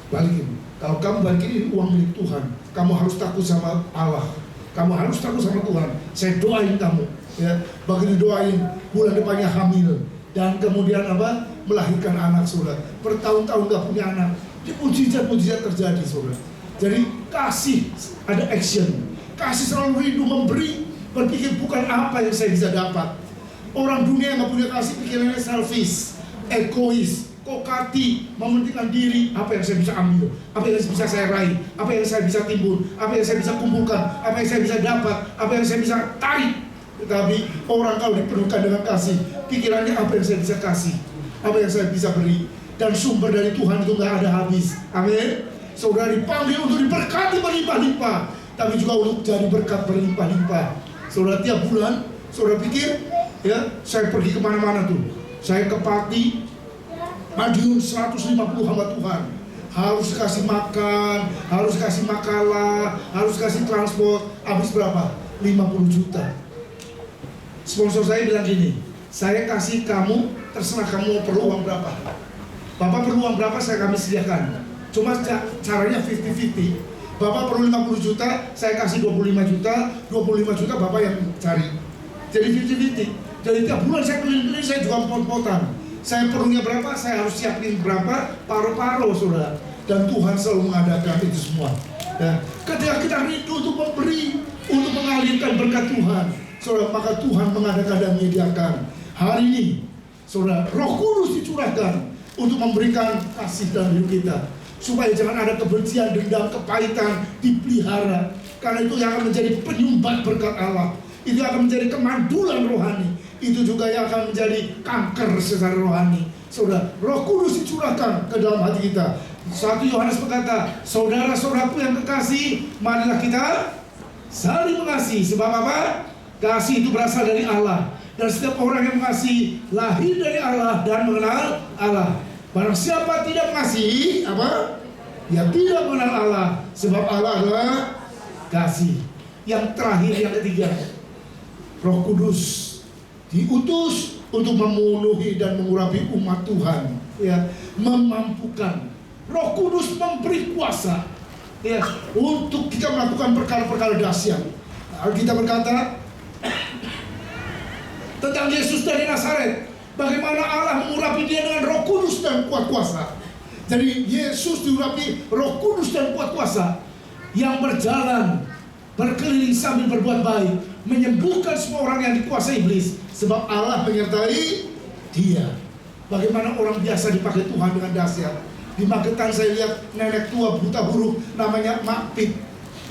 balikin. Kalau kamu balikin ini uang milik Tuhan, kamu harus takut sama Allah. Kamu harus takut sama Tuhan. Saya doain kamu, ya. Begitu doain, bulan depannya hamil dan kemudian apa? Melahirkan anak, saudara. Bertahun-tahun gak punya anak. Mujizat terjadi, saudara. Jadi kasih, ada action. Kasih selalu rindu memberi, berpikir bukan apa yang saya bisa dapat. Orang dunia yang gak punya kasih pikirannya selfish, egois, kokati, mementingkan diri. Apa yang saya bisa ambil, apa yang bisa saya raih, apa yang saya bisa timbun, apa yang saya bisa kumpulkan, apa yang saya bisa dapat, apa yang saya bisa tarik. Tetapi orang kalau dipenuhkan dengan kasih, pikirannya apa yang saya bisa kasih, apa yang saya bisa beri. Dan sumber dari Tuhan itu gak ada habis. Amin. Saudara dipanggil untuk diberkati berlimpah-limpah, tapi juga untuk jadi berkat berlimpah-limpah. Saudara tiap bulan, saudara pikir, ya, saya pergi kemana-mana tuh. Saya ke Pati, Madiun 150 hamba Tuhan. Harus kasih makan, harus kasih makalah, harus kasih transport. Habis berapa? 50 juta. Sponsor saya bilang gini, saya kasih kamu, terserah kamu perlu uang berapa. Bapak perlu uang berapa, kami sediakan. Cuma caranya 50-50. Bapak perlu 50 juta, saya kasih 25 juta, 25 juta Bapak yang cari. Jadi 50-50. Jadi tiap bulan saya keliling-keliling, saya jual pot-potan. Saya perlunya berapa, saya harus siapin berapa, paruh-paruh saudara. Dan Tuhan selalu mengadakan itu semua. Ya. Ketika kita rindu untuk memberi, untuk mengalirkan berkat Tuhan, saudara, maka Tuhan mengadakan dan menyediakan. Hari ini, saudara, Roh Kudus dicurahkan untuk memberikan kasih dalam hidup kita, supaya jangan ada kebencian, dendam, kepahitan dipelihara. Karena itu yang akan menjadi penyumbat berkat Allah. Itu akan menjadi kemandulan rohani. Itu juga yang akan menjadi kanker secara rohani. Saudara, Roh Kudus dicurahkan ke dalam hati kita. 1 Yohanes berkata, saudara-saudaraku yang kekasih, marilah kita saling mengasihi. Sebab apa? Kasih itu berasal dari Allah. Dan setiap orang yang mengasihi lahir dari Allah dan mengenal Allah. Barang siapa tidak mengasihi, apa? Ya tidak mengenal Allah. Sebab Allah adalah kasih. Yang terakhir, yang ketiga, Roh Kudus diutus untuk memenuhi dan mengurapi umat Tuhan, ya, memampukan. Roh Kudus memberi kuasa, ya, untuk kita melakukan perkara-perkara dahsyat. Alkitab berkata tentang Yesus dari Nazaret, bagaimana Allah mengurapi dia dengan Roh Kudus dan kuat kuasa. Jadi Yesus diurapi Roh Kudus dan kuat kuasa, yang berjalan berkeliling sambil berbuat baik, menyembuhkan semua orang yang dikuasai iblis, sebab Allah menyertai dia. Bagaimana orang biasa dipakai Tuhan dengan dahsyat. Di Magetan saya lihat nenek tua buta huruf, namanya Mak Pit.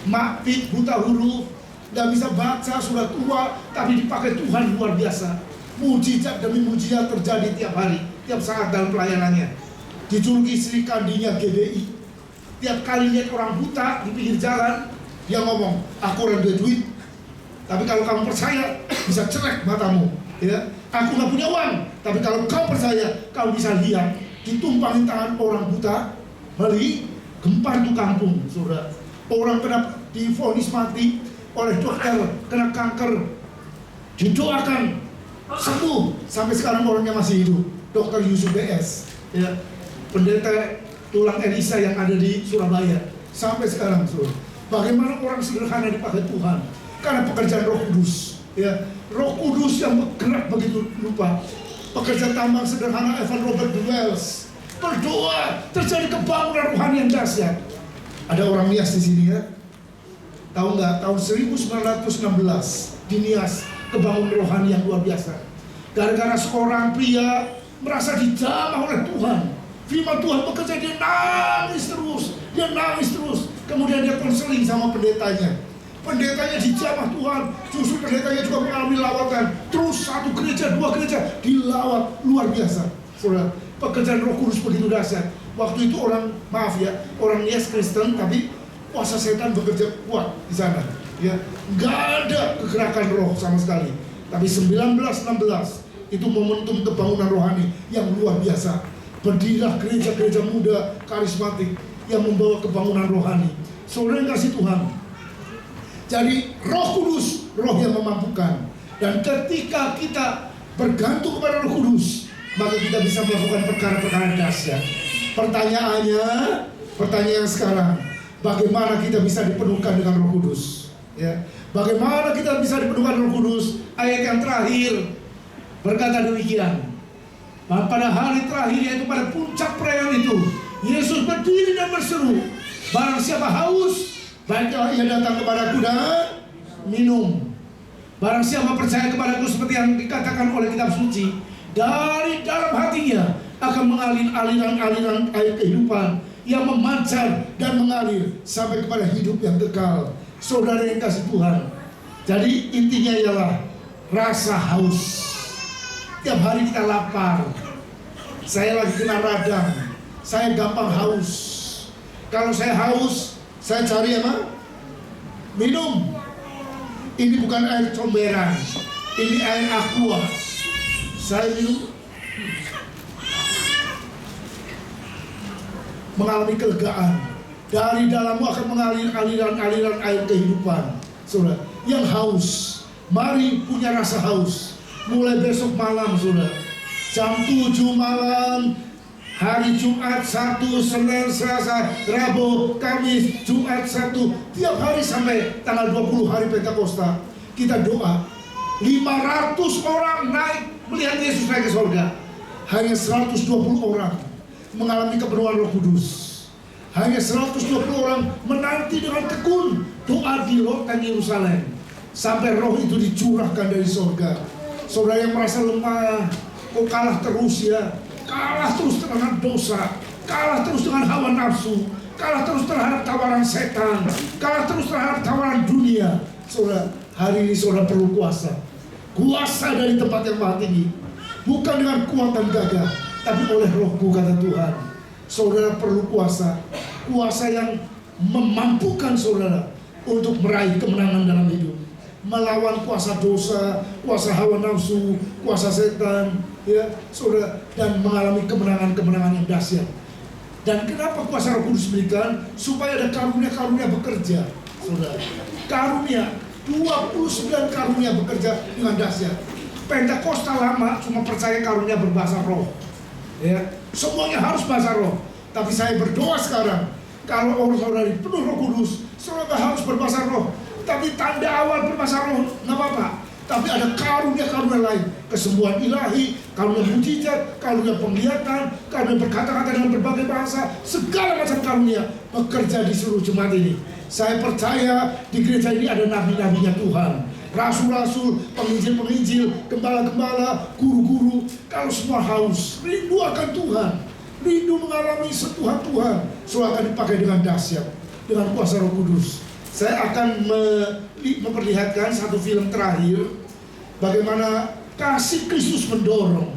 Mak Pit buta huruf, tidak bisa baca, sudah tua, tapi dipakai Tuhan luar biasa. Mujizat demi mujizat terjadi tiap hari, tiap saat dalam pelayanannya. Dijuluki Sri Kandinya GBI. Tiap kali lihat orang buta di pinggir jalan, dia ngomong, aku orang duit, tapi kalau kamu percaya, bisa celek matamu, ya. Aku nggak punya uang, tapi kalau kau percaya, kau bisa lihat. Ditumpangin tangan orang buta, beli gempar itu kampung, saudara. Orang kena divonis mati oleh dokter, kena kanker, didoakan sembuh, sampai sekarang orangnya masih hidup. Dokter Yusuf BS, ya, pendeta tulang Elisa yang ada di Surabaya, sampai sekarang, saudara. Bagaimana orang sederhana dipakai Tuhan karena pekerjaan Roh Kudus, ya. Roh Kudus yang bergerak begitu lupa. Pekerja tambang sederhana Evan Robert Wells berdoa, terjadi kebangunan rohani yang dahsyat. Ada orang Nias di sini, ya. Tahu nggak? Tahun 1916 di Nias kebangunan rohani yang luar biasa. Gara-gara seorang pria merasa dijamah oleh Tuhan. Firman Tuhan bekerja, dia nangis terus. Kemudian dia konseling sama pendetanya. Pendetanya dijamah Tuhan, justru pendetanya juga mengalami lawatan. Terus 1 gereja, 2 gereja dilawat luar biasa. Saudara, pekerjaan Roh Kudus begitu dahsyat. Waktu itu orang Nias Kristen, tapi kuasa setan bekerja kuat di sana. Ya, nggak ada kegerakan roh sama sekali. Tapi 1916 itu momentum kebangunan rohani yang luar biasa. Berdirilah gereja-gereja muda karismatik yang membawa kebangunan rohani. Saudara yang kasih Tuhan. Jadi Roh Kudus, roh yang memampukan. Dan ketika kita bergantung kepada Roh Kudus, maka kita bisa melakukan perkara-perkara dahsyat. Pertanyaan sekarang, bagaimana kita bisa dipenuhkan dengan Roh Kudus? Ya, bagaimana kita bisa dipenuhkan Roh Kudus? Ayat yang terakhir berkata demikian. Pada hari terakhir, yaitu pada puncak perayaan itu, Yesus berdiri dan berseru, barang siapa haus, baiklah ia datang kepadaku dan minum. Barang siapa percaya kepadaku seperti yang dikatakan oleh kitab suci, dari dalam hatinya akan mengalir aliran-aliran air kehidupan yang memancar dan mengalir sampai kepada hidup yang kekal. Saudara yang kasih Tuhan, jadi intinya ialah rasa haus. Tiap hari kita lapar. Saya lagi kena radang, saya gampang haus. Kalau saya haus, saya cari apa? Minum. Ini bukan air comberan, ini air aqua. Saya minum, mengalami kelegaan. Dari dalammu akan mengalir aliran-aliran air kehidupan. Saudara, yang haus, mari punya rasa haus. Mulai besok malam, saudara, jam 7 malam, hari Jumat, Sabtu, Senin, Selasa, Rabu, Kamis, Jumat, Sabtu, tiap hari sampai tanggal 20 hari Pentakosta, kita doa. 500 orang naik melihat Yesus naik ke surga. Hanya 120 orang mengalami kepenuhan Roh Kudus. Hanya 120 orang menanti dengan tekun doa di loteng Yerusalem sampai Roh itu dicurahkan dari surga. Saudara yang merasa lemah, kok kalah terus ya, kalah terus terhadap dosa, kalah terus dengan hawa nafsu, kalah terus terhadap tawaran setan, kalah terus terhadap tawaran dunia. Saudara, hari ini saudara perlu kuasa. Kuasa dari tempat yang maha tinggi. Bukan dengan kekuatan gagah, tapi oleh Rohku, kata Tuhan. Saudara perlu kuasa. Kuasa yang memampukan saudara untuk meraih kemenangan dalam hidup. Melawan kuasa dosa, kuasa hawa nafsu, kuasa setan, ya, saudara, dan mengalami kemenangan-kemenangan yang dahsyat. Dan kenapa kuasa Roh Kudus diberikan? Supaya ada karunia-karunia bekerja, saudara. Karunia, 29 karunia bekerja dengan dahsyat. Pentakosta lama cuma percaya karunia berbahasa roh, ya, semuanya harus bahasa roh. Tapi saya berdoa sekarang, kalau orang saudara penuh Roh Kudus, saudara harus berbahasa roh. Tapi tanda awal berbahasa roh nggak apa-apa. Tapi ada karunia-karunia lain, kesembuhan ilahi, karunia mujizat, karunia penglihatan, karunia berkata-kata dengan berbagai bahasa, segala macam karunia bekerja di seluruh jemaat ini. Saya percaya di gereja ini ada nabi-nabinya Tuhan, rasul-rasul, penginjil-penginjil, gembala-gembala, guru-guru. Kalau semua haus, rindu akan Tuhan, rindu mengalami sentuhan Tuhan, semua akan dipakai dengan dahsyat, dengan kuasa Roh Kudus. Saya akan memperlihatkan satu film terakhir, bagaimana kasih Kristus mendorong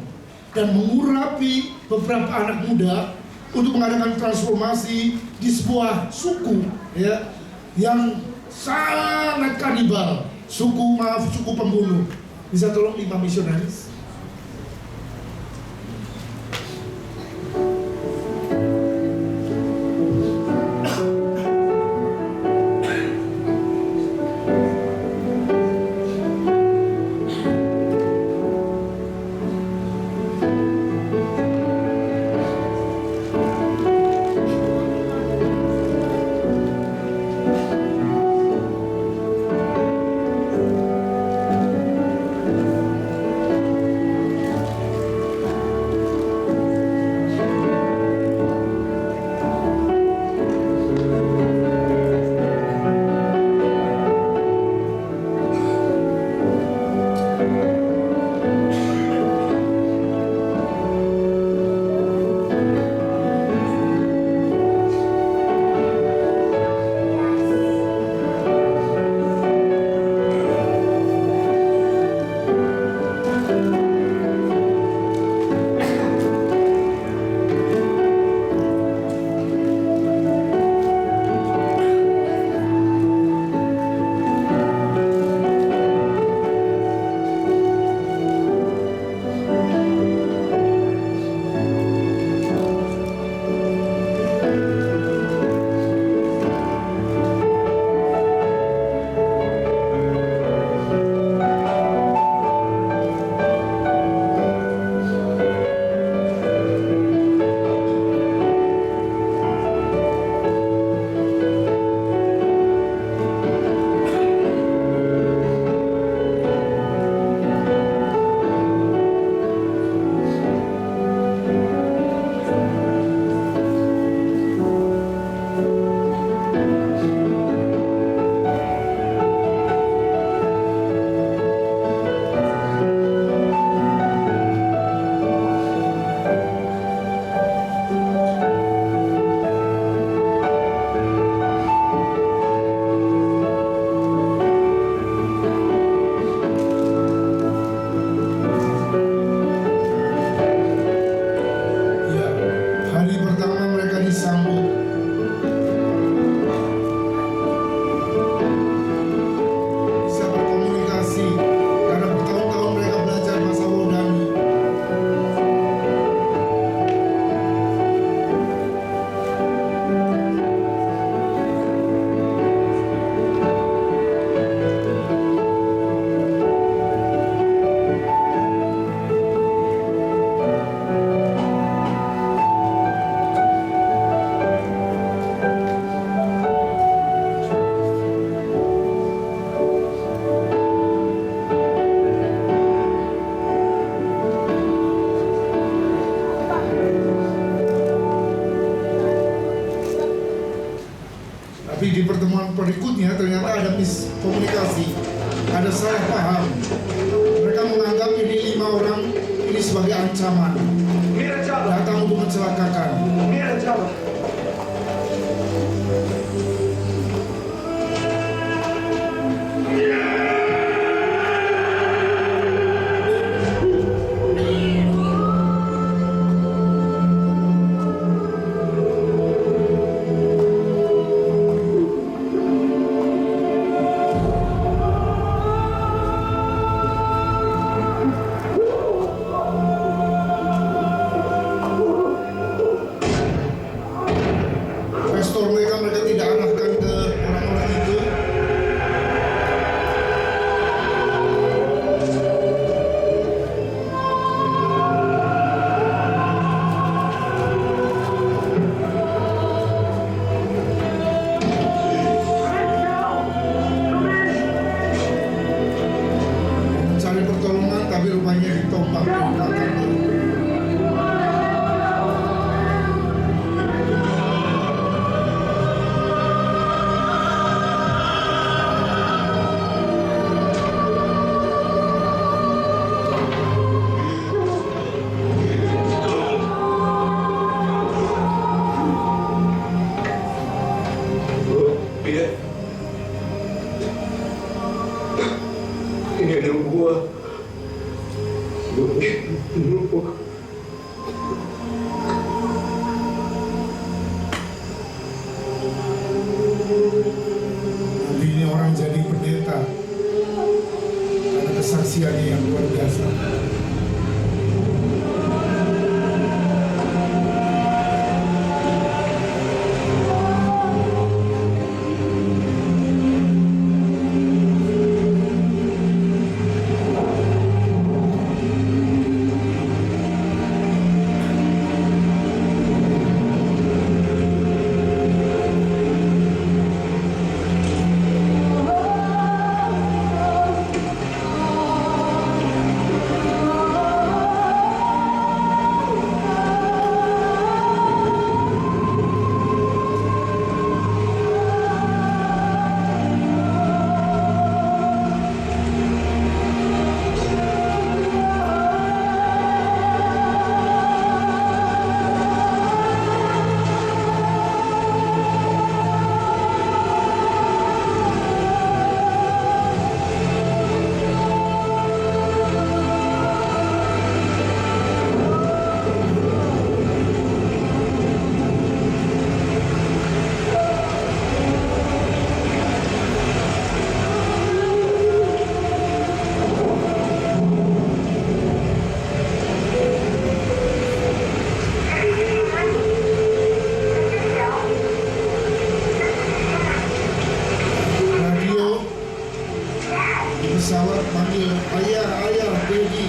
dan mengurapi beberapa anak muda untuk mengadakan transformasi di sebuah suku, ya, yang sangat kanibal, suku pembunuh. Bisa tolong 5 misionaris? Tapi di pertemuan berikutnya ternyata ada miskomunikasi, ada salah paham. Mereka menganggap ini 5 orang ini sebagai ancaman, datang untuk mencelakakan. Pastor mereka tidak arahkan ke orang-orang itu. Mencari pertolongan tapi rupanya ditombak di belakangnya. Ini ada gua. Nanti ini orang jadi pendeta karena kesaksiannya yang luar biasa. Pesawat panggil ayah, Dedi.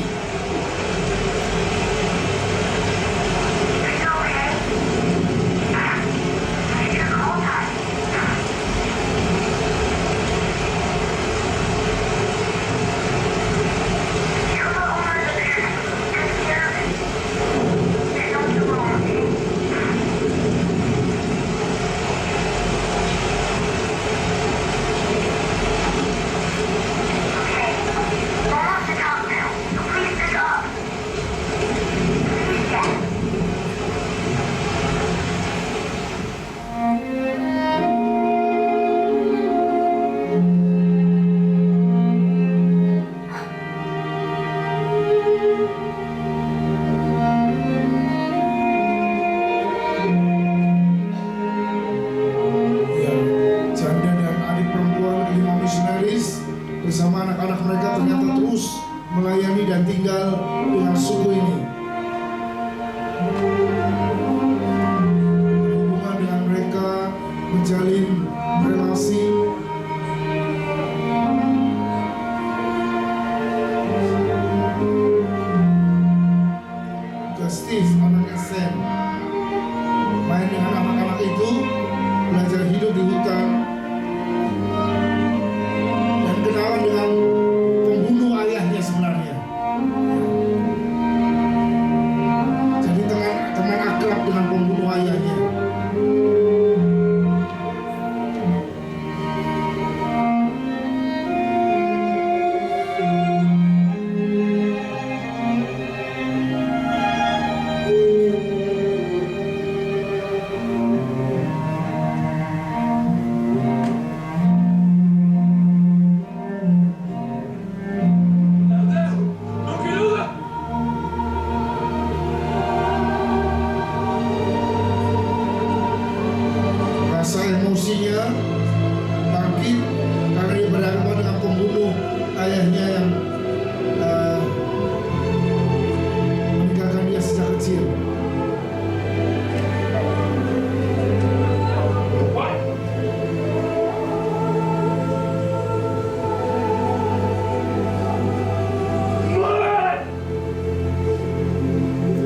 Bersama anak-anak mereka ternyata terus melayani dan tinggal dengan suku ini. Hubungan dengan mereka, menjalin relasi. Juga Steve, anaknya Sam, main dengan anak-anak itu, belajar hidup di hutan, kenalan dengan pembunuh ayahnya sebenarnya. Jadi teman akrab dengan pembunuh ayahnya. kondisinya, bangkit karena dia berhadapan dengan pembunuh ayahnya yang meninggalkan dia sejak kecil.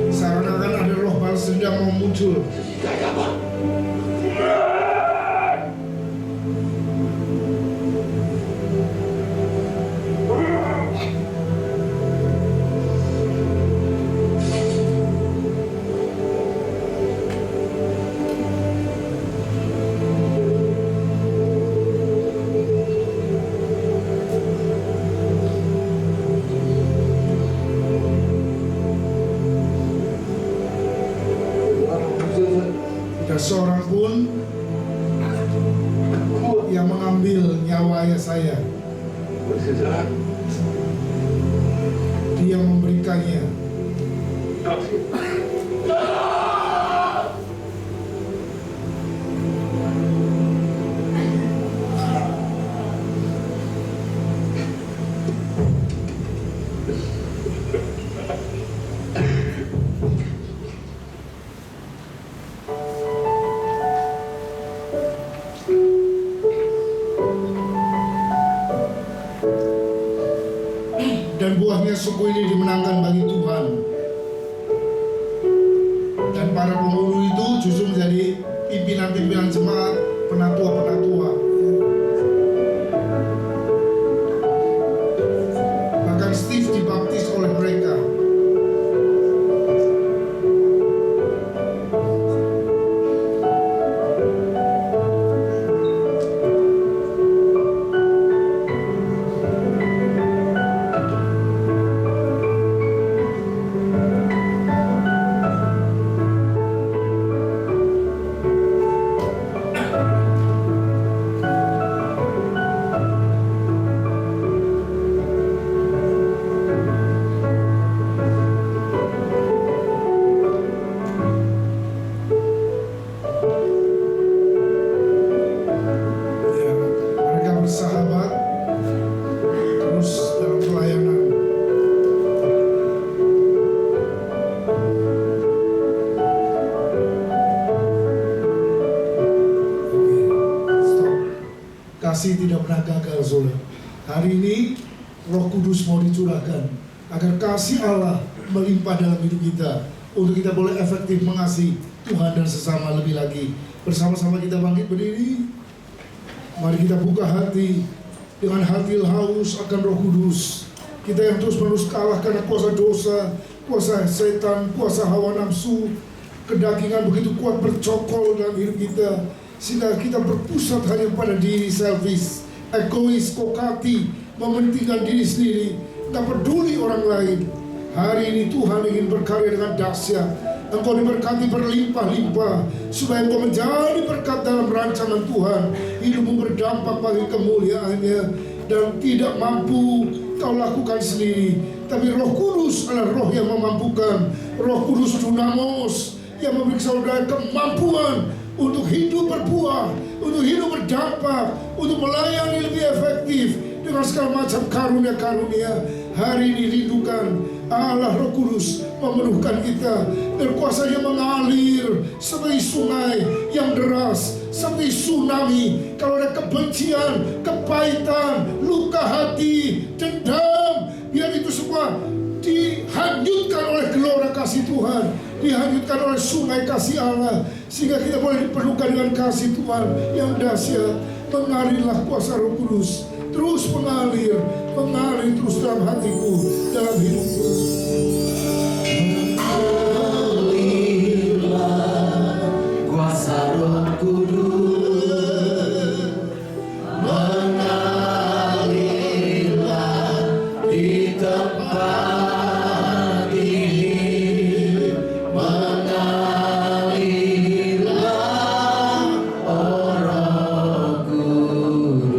Seakan-akan ada roh balas dendam mau muncul. Tidak seorang pun yang mengambil nyawa ayah saya. Dia memberikannya. Dan buahnya suku ini dimenangkan bagi Tuhan. Dan para pembunuh itu justru menjadi pimpinan-pimpinan jemaat, penatua-penatua. Bahkan Steve dibaptis oleh mereka. Bersahabat terus dalam pelayanan. Stop. Kasih tidak pernah gagal, saudara. Hari ini Roh Kudus mau dicurahkan agar kasih Allah melimpah dalam hidup kita untuk kita boleh efektif mengasihi Tuhan dan sesama lebih lagi. Bersama-sama kita bangkit berdiri. Mari kita buka hati dengan hati haus akan Roh Kudus. Kita yang terus-menerus kalah karena kuasa dosa, kuasa setan, kuasa hawa nafsu, kedagingan begitu kuat bercokol dalam hidup kita, sehingga kita berpusat hanya pada diri, selfish, egois, kokati, mementingkan diri sendiri, tak peduli orang lain. Hari ini Tuhan ingin berkarya dengan dahsyat. Engkau diberkati berlimpah-limpah, supaya engkau menjadi berkat dalam rancangan Tuhan. Hidupmu berdampak bagi kemuliaannya, dan tidak mampu kau lakukan sendiri. Tapi Roh Kudus adalah Roh yang memampukan. Roh Kudus Dunamos yang memberi saudara kemampuan untuk hidup berbuah, untuk hidup berdampak, untuk melayani lebih efektif dengan segala macam karunia-karunia. Hari ini rindukan Allah Roh Kudus memenuhkan kita, dan kuasanya mengalir seperti sungai yang deras, seperti tsunami. Kalau ada kebencian, kepahitan, luka hati, dendam, biar itu semua dihanyutkan oleh gelora kasih Tuhan, dihanyutkan oleh sungai kasih Allah, sehingga kita boleh dipenuhkan dengan kasih Tuhan yang dahsyat. Mengalirlah kuasa Roh Kudus, terus mengalir terus dalam hatiku, dalam hidupku. Mengalirlah kuasa Roh Kudus, mengalirlah di tempat ini, mengalirlah Roh Kudus.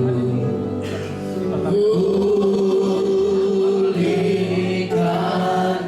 Pulihkan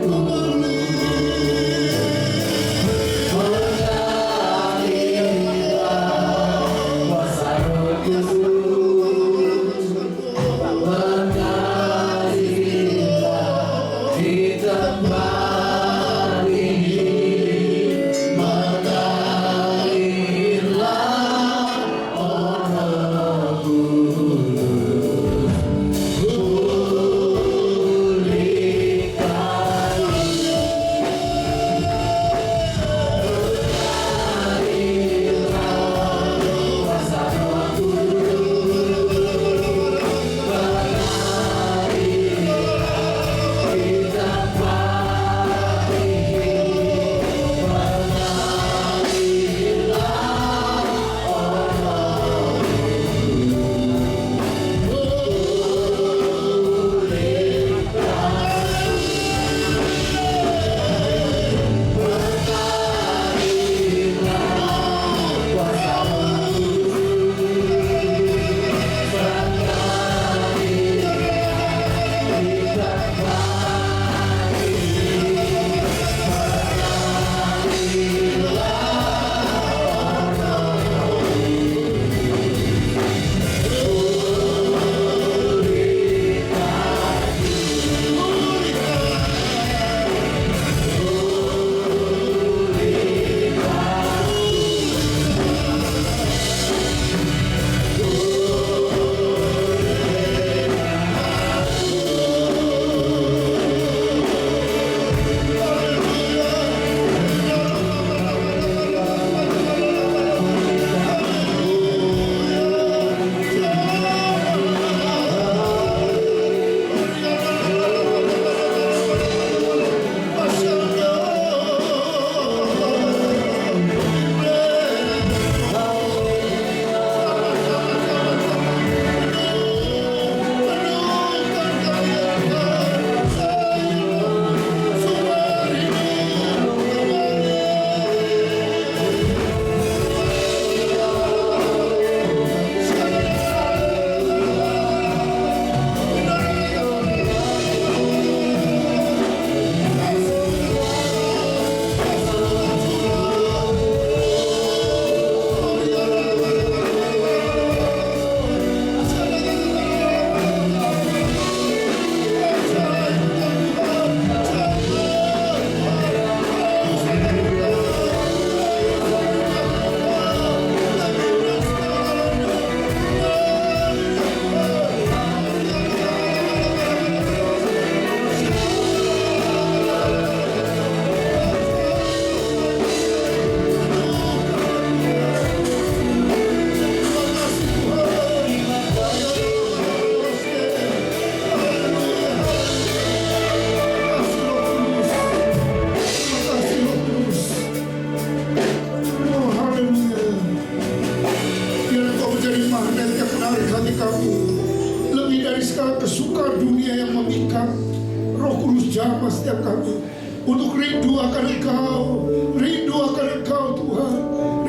jamah setiap kami untuk rindu akan Engkau, rindu akan Engkau Tuhan,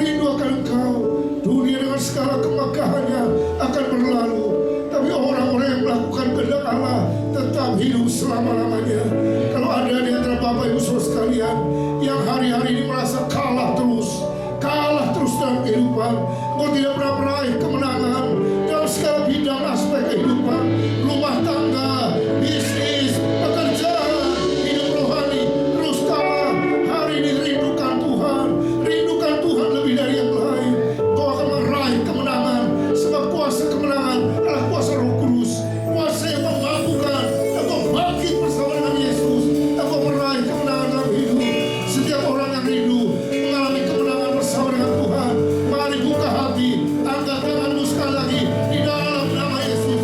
rindu akan Engkau. Dunia dengan segala kemagahannya akan berlalu, tapi orang-orang yang melakukan kehendak Allah tetap hidup selama-lamanya. Kalau ada di antara Bapak Ibu Saudara sekalian yang hari-hari ini merasa kalah terus dalam kehidupan, engkau tidak pernah meraih kemenangan dalam segala bidang aspek kehidupan, rumah tangga, bisnis, pekerjaan, hidup rohani, terus kalah. Hari ini rindukan Tuhan lebih dari yang lain. Kau akan meraih kemenangan, sebab kuasa kemenangan adalah kuasa Roh Kudus, kuasa yang memampukan engkau bangkit bersama dengan Yesus, engkau meraih kemenangan dalam hidup. Setiap orang yang rindu mengalami kemenangan bersama dengan Tuhan, mari buka hati, angkat tanganmu sekali lagi di dalam nama Yesus.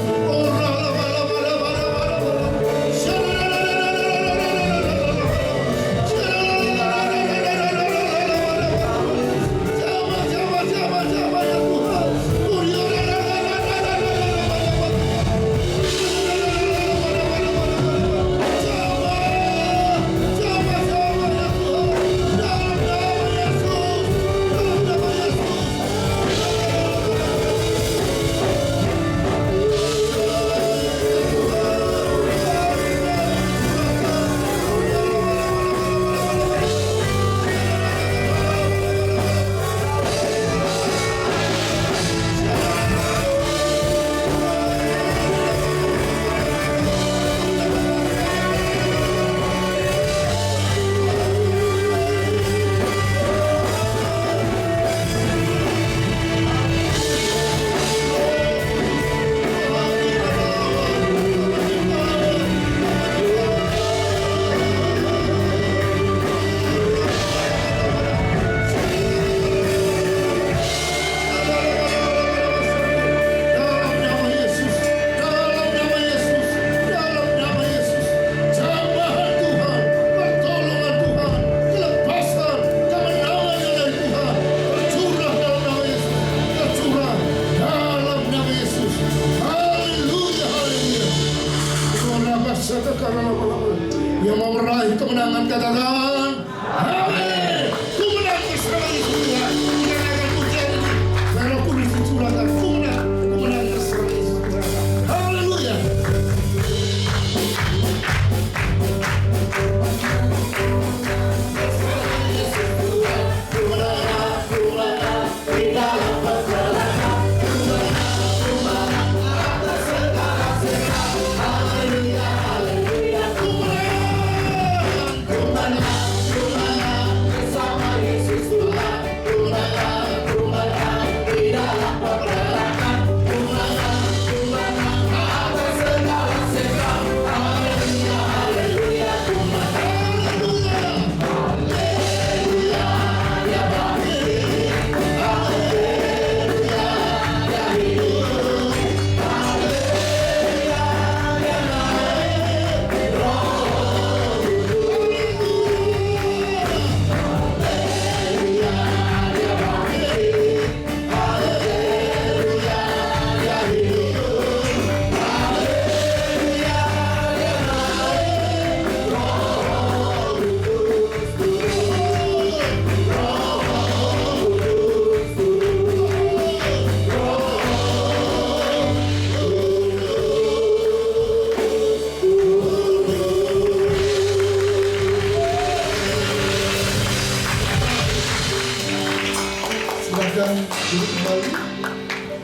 Yang mau meraih kemenangan katakan amin. Ku menang bersama Yesus Tuhan. Yang akan pujian ini Roh Kudus dicurahkan. Ku menang bersama Yesus Tuhan. Haleluya.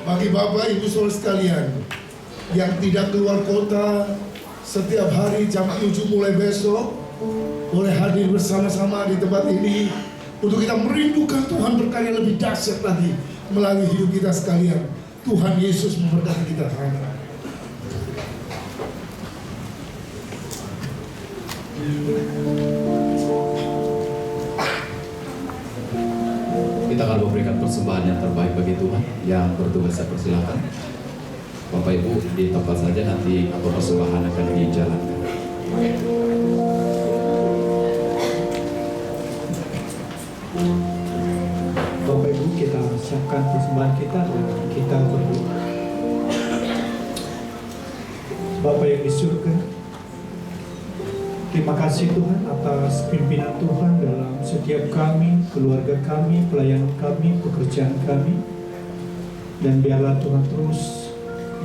Bagi Bapak Ibu Saudara sekalian yang tidak keluar kota, setiap hari jam 7 mulai besok boleh hadir bersama-sama di tempat ini untuk kita merindukan Tuhan berkarya lebih dahsyat lagi melalui hidup kita sekalian. Tuhan Yesus memberkati kita. Kita akan memberikan persembahan yang terbaik bagi Tuhan. Yang bertugas saya persilakan. Bapak Ibu di tempat saja, nanti persembahan akan dijalankan. Bapak Ibu, kita siapkan persembahan kita dan kita berdoa. Bapak yang di surga, Terima kasih Tuhan atas pimpinan Tuhan dalam setiap kami, keluarga kami, pelayanan kami, pekerjaan kami. Dan biarlah Tuhan terus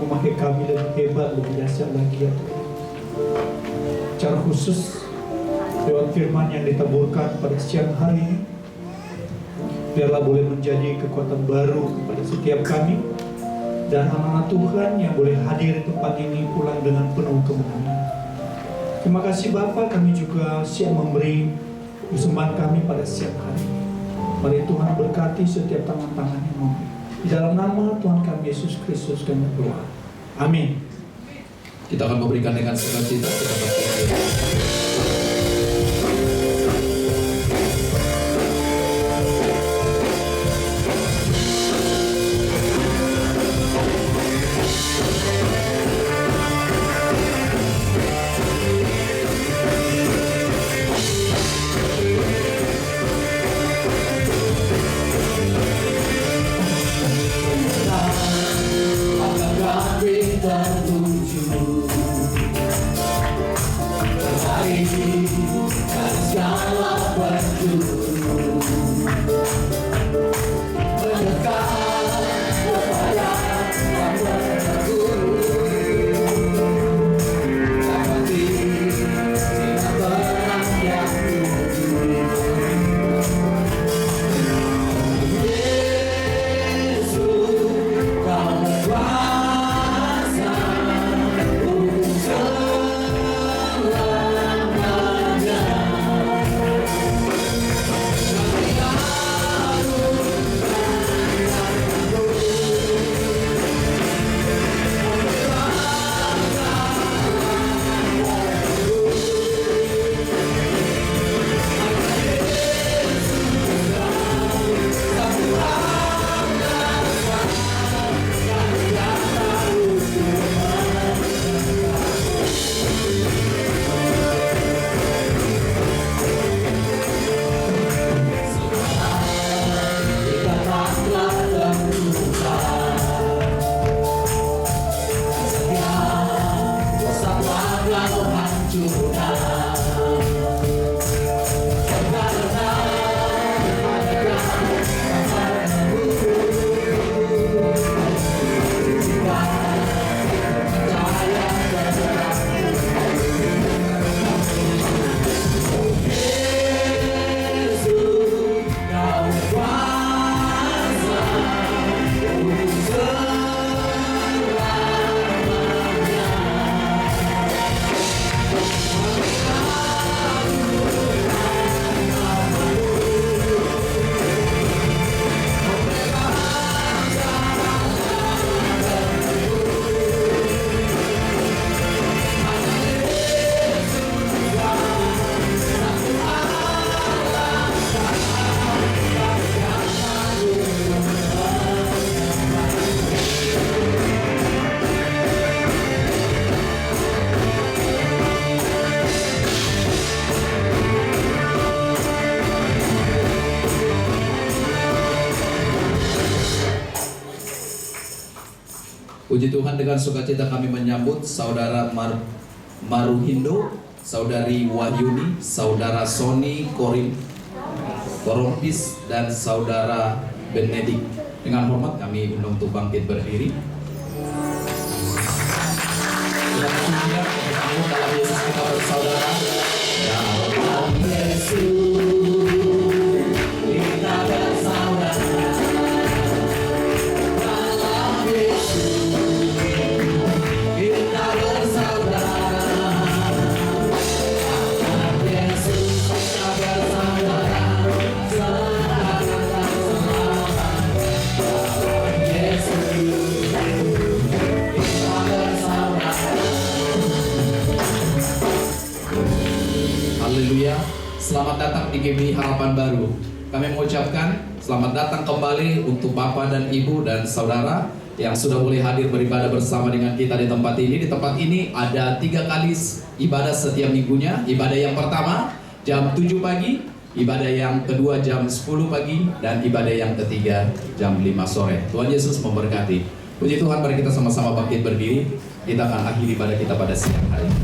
memakai kami lebih hebat, lebih dahsyat lagi ya Tuhan. Secara khusus lewat firman yang ditaburkan pada siang hari ini, biarlah boleh menjadi kekuatan baru kepada setiap kami dan anak-anak Tuhan yang boleh hadir di tempat ini pulang dengan penuh kemenangan. Terima kasih Bapa, kami juga siap memberi persembahan kami pada siang hari ini. Mari Tuhan berkati setiap tangan-tangan yang memberi. Di dalam nama Tuhan kami Yesus Kristus kami berdoa. Amin. Kita akan memberikan dengan sukacita kepada Tuhan. Puji Tuhan, dengan sukacita kami menyambut Saudara Maruhindo, Saudari Wahyuni, Saudara Sony Korompis, dan Saudara Benedik. Dengan hormat kami undang untuk bangkit berdiri. Terima kasih dalam Yesus kita bersaudara. Dalam Yesus kita bersaudara. Haleluya. Selamat datang di GBI Harapan Baru. Kami mengucapkan selamat datang kembali untuk Bapak dan Ibu dan Saudara yang sudah boleh hadir beribadah bersama dengan kita di tempat ini. Di tempat ini ada 3 kali ibadah setiap minggunya. Ibadah yang pertama jam 7 pagi, ibadah yang kedua jam 10 pagi, dan ibadah yang ketiga jam 5 sore. Tuhan Yesus memberkati. Puji Tuhan, mari kita sama-sama bangkit berdiri. Kita akan akhiri ibadah kita pada siang hari ini.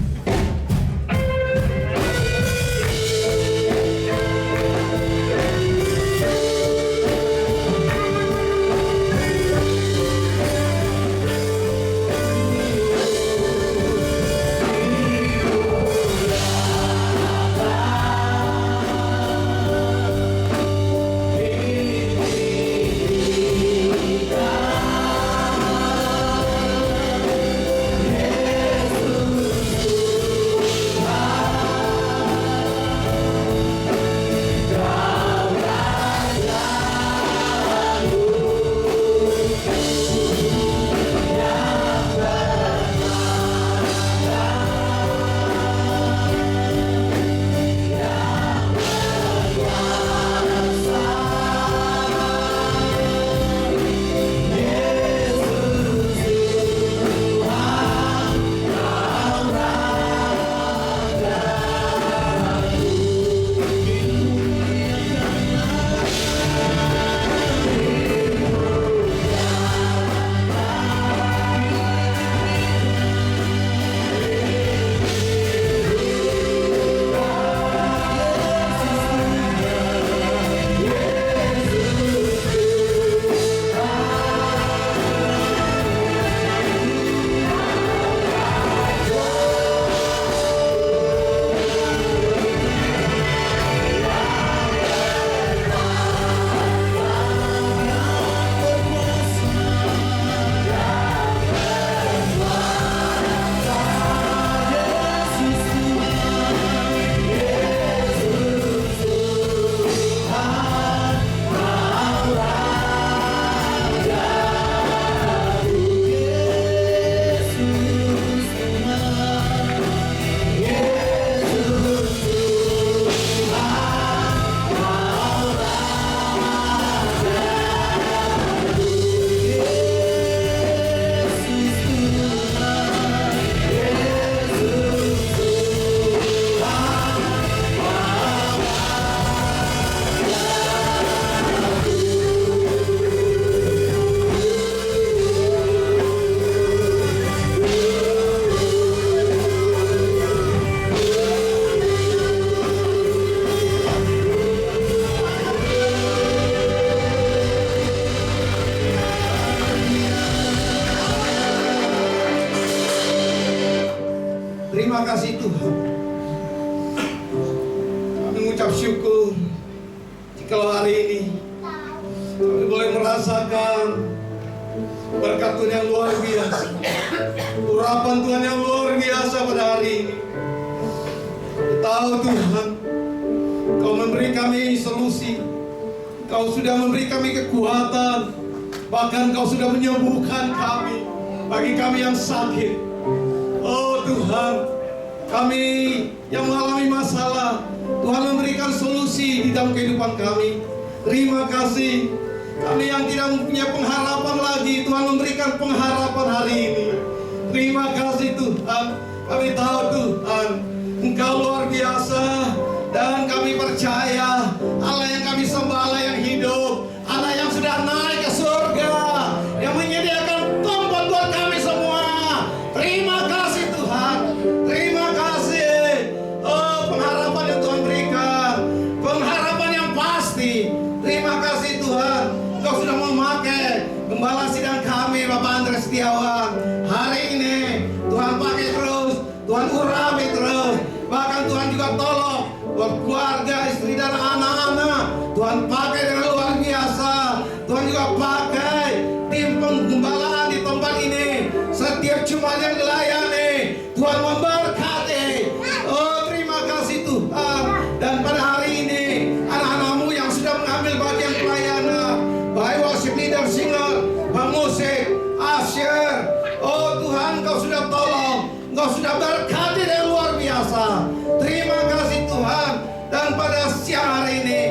merasakan berkat Tuhan yang luar biasa, urapan Tuhan yang luar biasa pada hari ini. Tahu Tuhan, Kau memberi kami solusi, Kau sudah memberi kami kekuatan, bahkan Kau sudah menyembuhkan kami, bagi kami yang sakit. Oh Tuhan, kami yang mengalami masalah, Tuhan memberikan solusi di dalam kehidupan kami. Terima kasih. Kami yang tidak mempunyai pengharapan lagi, Tuhan memberikan pengharapan hari ini. Terima kasih Tuhan. Kami tahu Tuhan, Engkau luar biasa, dan kami percaya Allah yang kami sembah, Allah yang hidup, Allah yang sudah naik ke surga, yang menyediakan tempat buat kami semua. Terima kasih Tuhan. Terima kasih. Oh, pengharapan yang Tuhan berikan, pengharapan yang pasti. Terima kasih Tuhan, Engkau sudah memakai gembala sidang kami, Bapak Andres Setiawan. Hari ini Tuhan pakai terus, Tuhan urapi terus. Bahkan Tuhan juga tolong buat keluarga, istri dan anak-anak. Tuhan pakai dengan luar biasa. Tuhan juga pakai tim penggembalaan di tempat ini. Setiap Jumat yang dilayani, Tuhan memberkati. Oh, terima kasih Tuhan. Dan pada hari ini, anak-anakmu yang sudah mengambil bagian pelayanan, baik worship leader, singer, pemusik, usher. Oh Tuhan, Kau sudah tolong, Kau sudah berkati dengan luar biasa. Terima kasih Tuhan. Dan pada siang hari ini,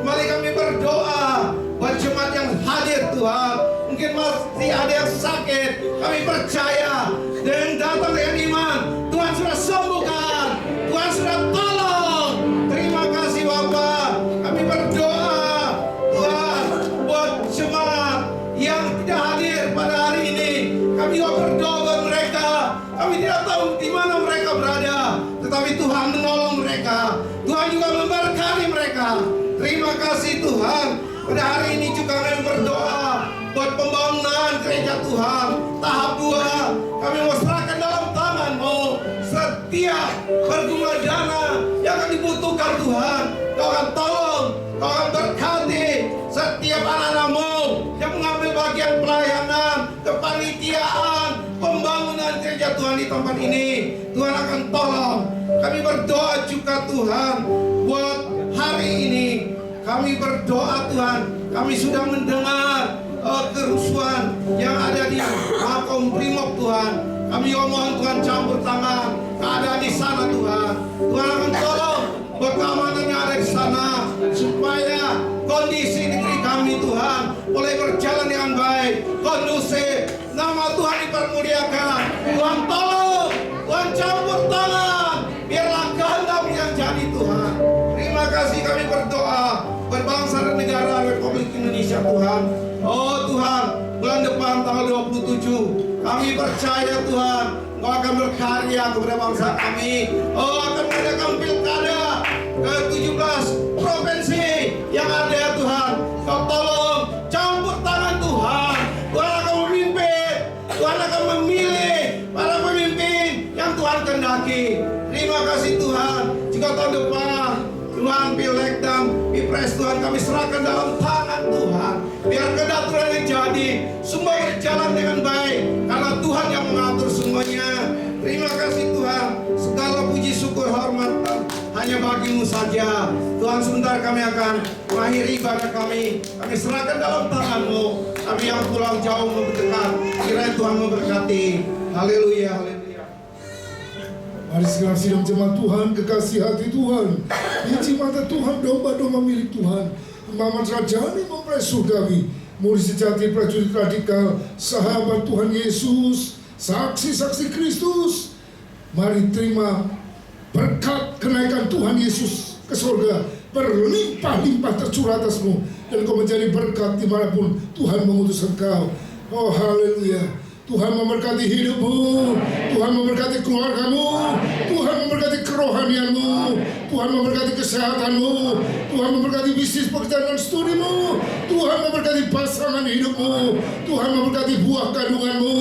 kembali kami berdoa buat jemaat yang hadir Tuhan. Mungkin masih ada yang sakit, kami percaya dengan datang dengan iman, Tuhan sudah sembuhkan, Tuhan sudah tolong. Terima kasih Bapak. Kami berdoa Tuhan buat jemaat yang tidak hadir pada hari ini. Kami juga berdoa buat mereka. Kami tidak tahu di mana mereka berada, tetapi Tuhan menolong mereka. Tuhan juga memberkati mereka. Terima kasih Tuhan. Pada hari ini juga kami berdoa buat pembangunan gereja Tuhan tahap 2. Kami mau serahkan dalam tangan-Mu setiap pergumulan dana yang akan dibutuhkan Tuhan. Kau akan tolong, Kau akan berkati setiap anak-anak-Mu yang mengambil bagian pelayanan, kepanitiaan, pembangunan gereja Tuhan di tempat ini. Tuhan akan tolong. Kami berdoa juga Tuhan buat hari ini. Kami berdoa Tuhan, kami sudah mendengar kerusuhan yang ada di Makobrimob Tuhan. Kami mohon Tuhan campur tangan keadaan di sana Tuhan. Tuhan akan tolong buat keamanan yang ada di sana, supaya kondisi negeri kami Tuhan boleh berjalan dengan baik, kondusif. Nama Tuhan dipermuliakan. Tuhan tolong, Tuhan campur tangan, biarlah kehendak yang jadi Tuhan. Terima kasih kami berdoa berbangsa dan negara Republik Indonesia Tuhan. Oh Tuhan, bulan depan tanggal 27 kami percaya Tuhan, Engkau akan berkarya kepada bangsa kami. Oh, akan mengadakan pilkada ke-17 provinsi yang ada Tuhan. Kau tolong campur tangan Tuhan. Tuhan akan memimpin, Tuhan akan memilih para pemimpin yang Tuhan kehendaki. Terima kasih Tuhan. Jika tahun depan Tuhan Pileg dan Pilpres Tuhan kami serahkan dalam tangan Tuhan. Biar kehendak Tuhan yang jadi, semua berjalan dengan baik, karena Tuhan yang mengatur semuanya. Terima kasih Tuhan. Segala puji syukur hormat hanya bagi-Mu saja. Tuhan, sebentar kami akan mengakhiri ibadah kami. Kami serahkan dalam tangan-Mu. Kami yang pulang jauh mendekat, kiranya Tuhan memberkati. Haleluya, haleluya. Mari sekarang sidang jemaat Tuhan, kekasih hati Tuhan, biji mata Tuhan, domba-domba milik Tuhan, Mamat Rajani mempelai surgawi, murid sejati, prajurit radikal, sahabat Tuhan Yesus, saksi-saksi Kristus. Mari terima berkat kenaikan Tuhan Yesus ke surga, berlimpah-limpah tercurah atasmu, dan kau menjadi berkat dimanapun Tuhan mengutus engkau. Oh haleluya. Tuhan memberkati hidupmu, Tuhan memberkati keluargamu, Tuhan memberkati kerohanianmu, Tuhan memberkati kesehatanmu, Tuhan memberkati bisnis pekerjaan dan studimu, Tuhan memberkati pasangan hidupmu, Tuhan memberkati buah kandunganmu.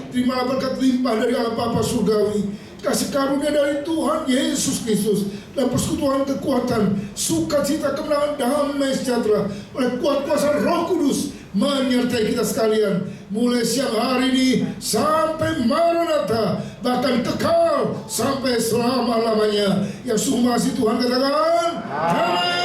Terimalah berkat limpah dari Allah Bapa surgawi, kasih karunia dari Tuhan Yesus Kristus, dan persekutuan kekuatan, sukacita, kemenangan, damai sejahtera oleh kuat kuasa Roh Kudus menyertai kita sekalian mulai siang hari ini sampai Maranatha, bahkan kekal sampai selama-lamanya. Yang sungguh masih Tuhan katakan amin.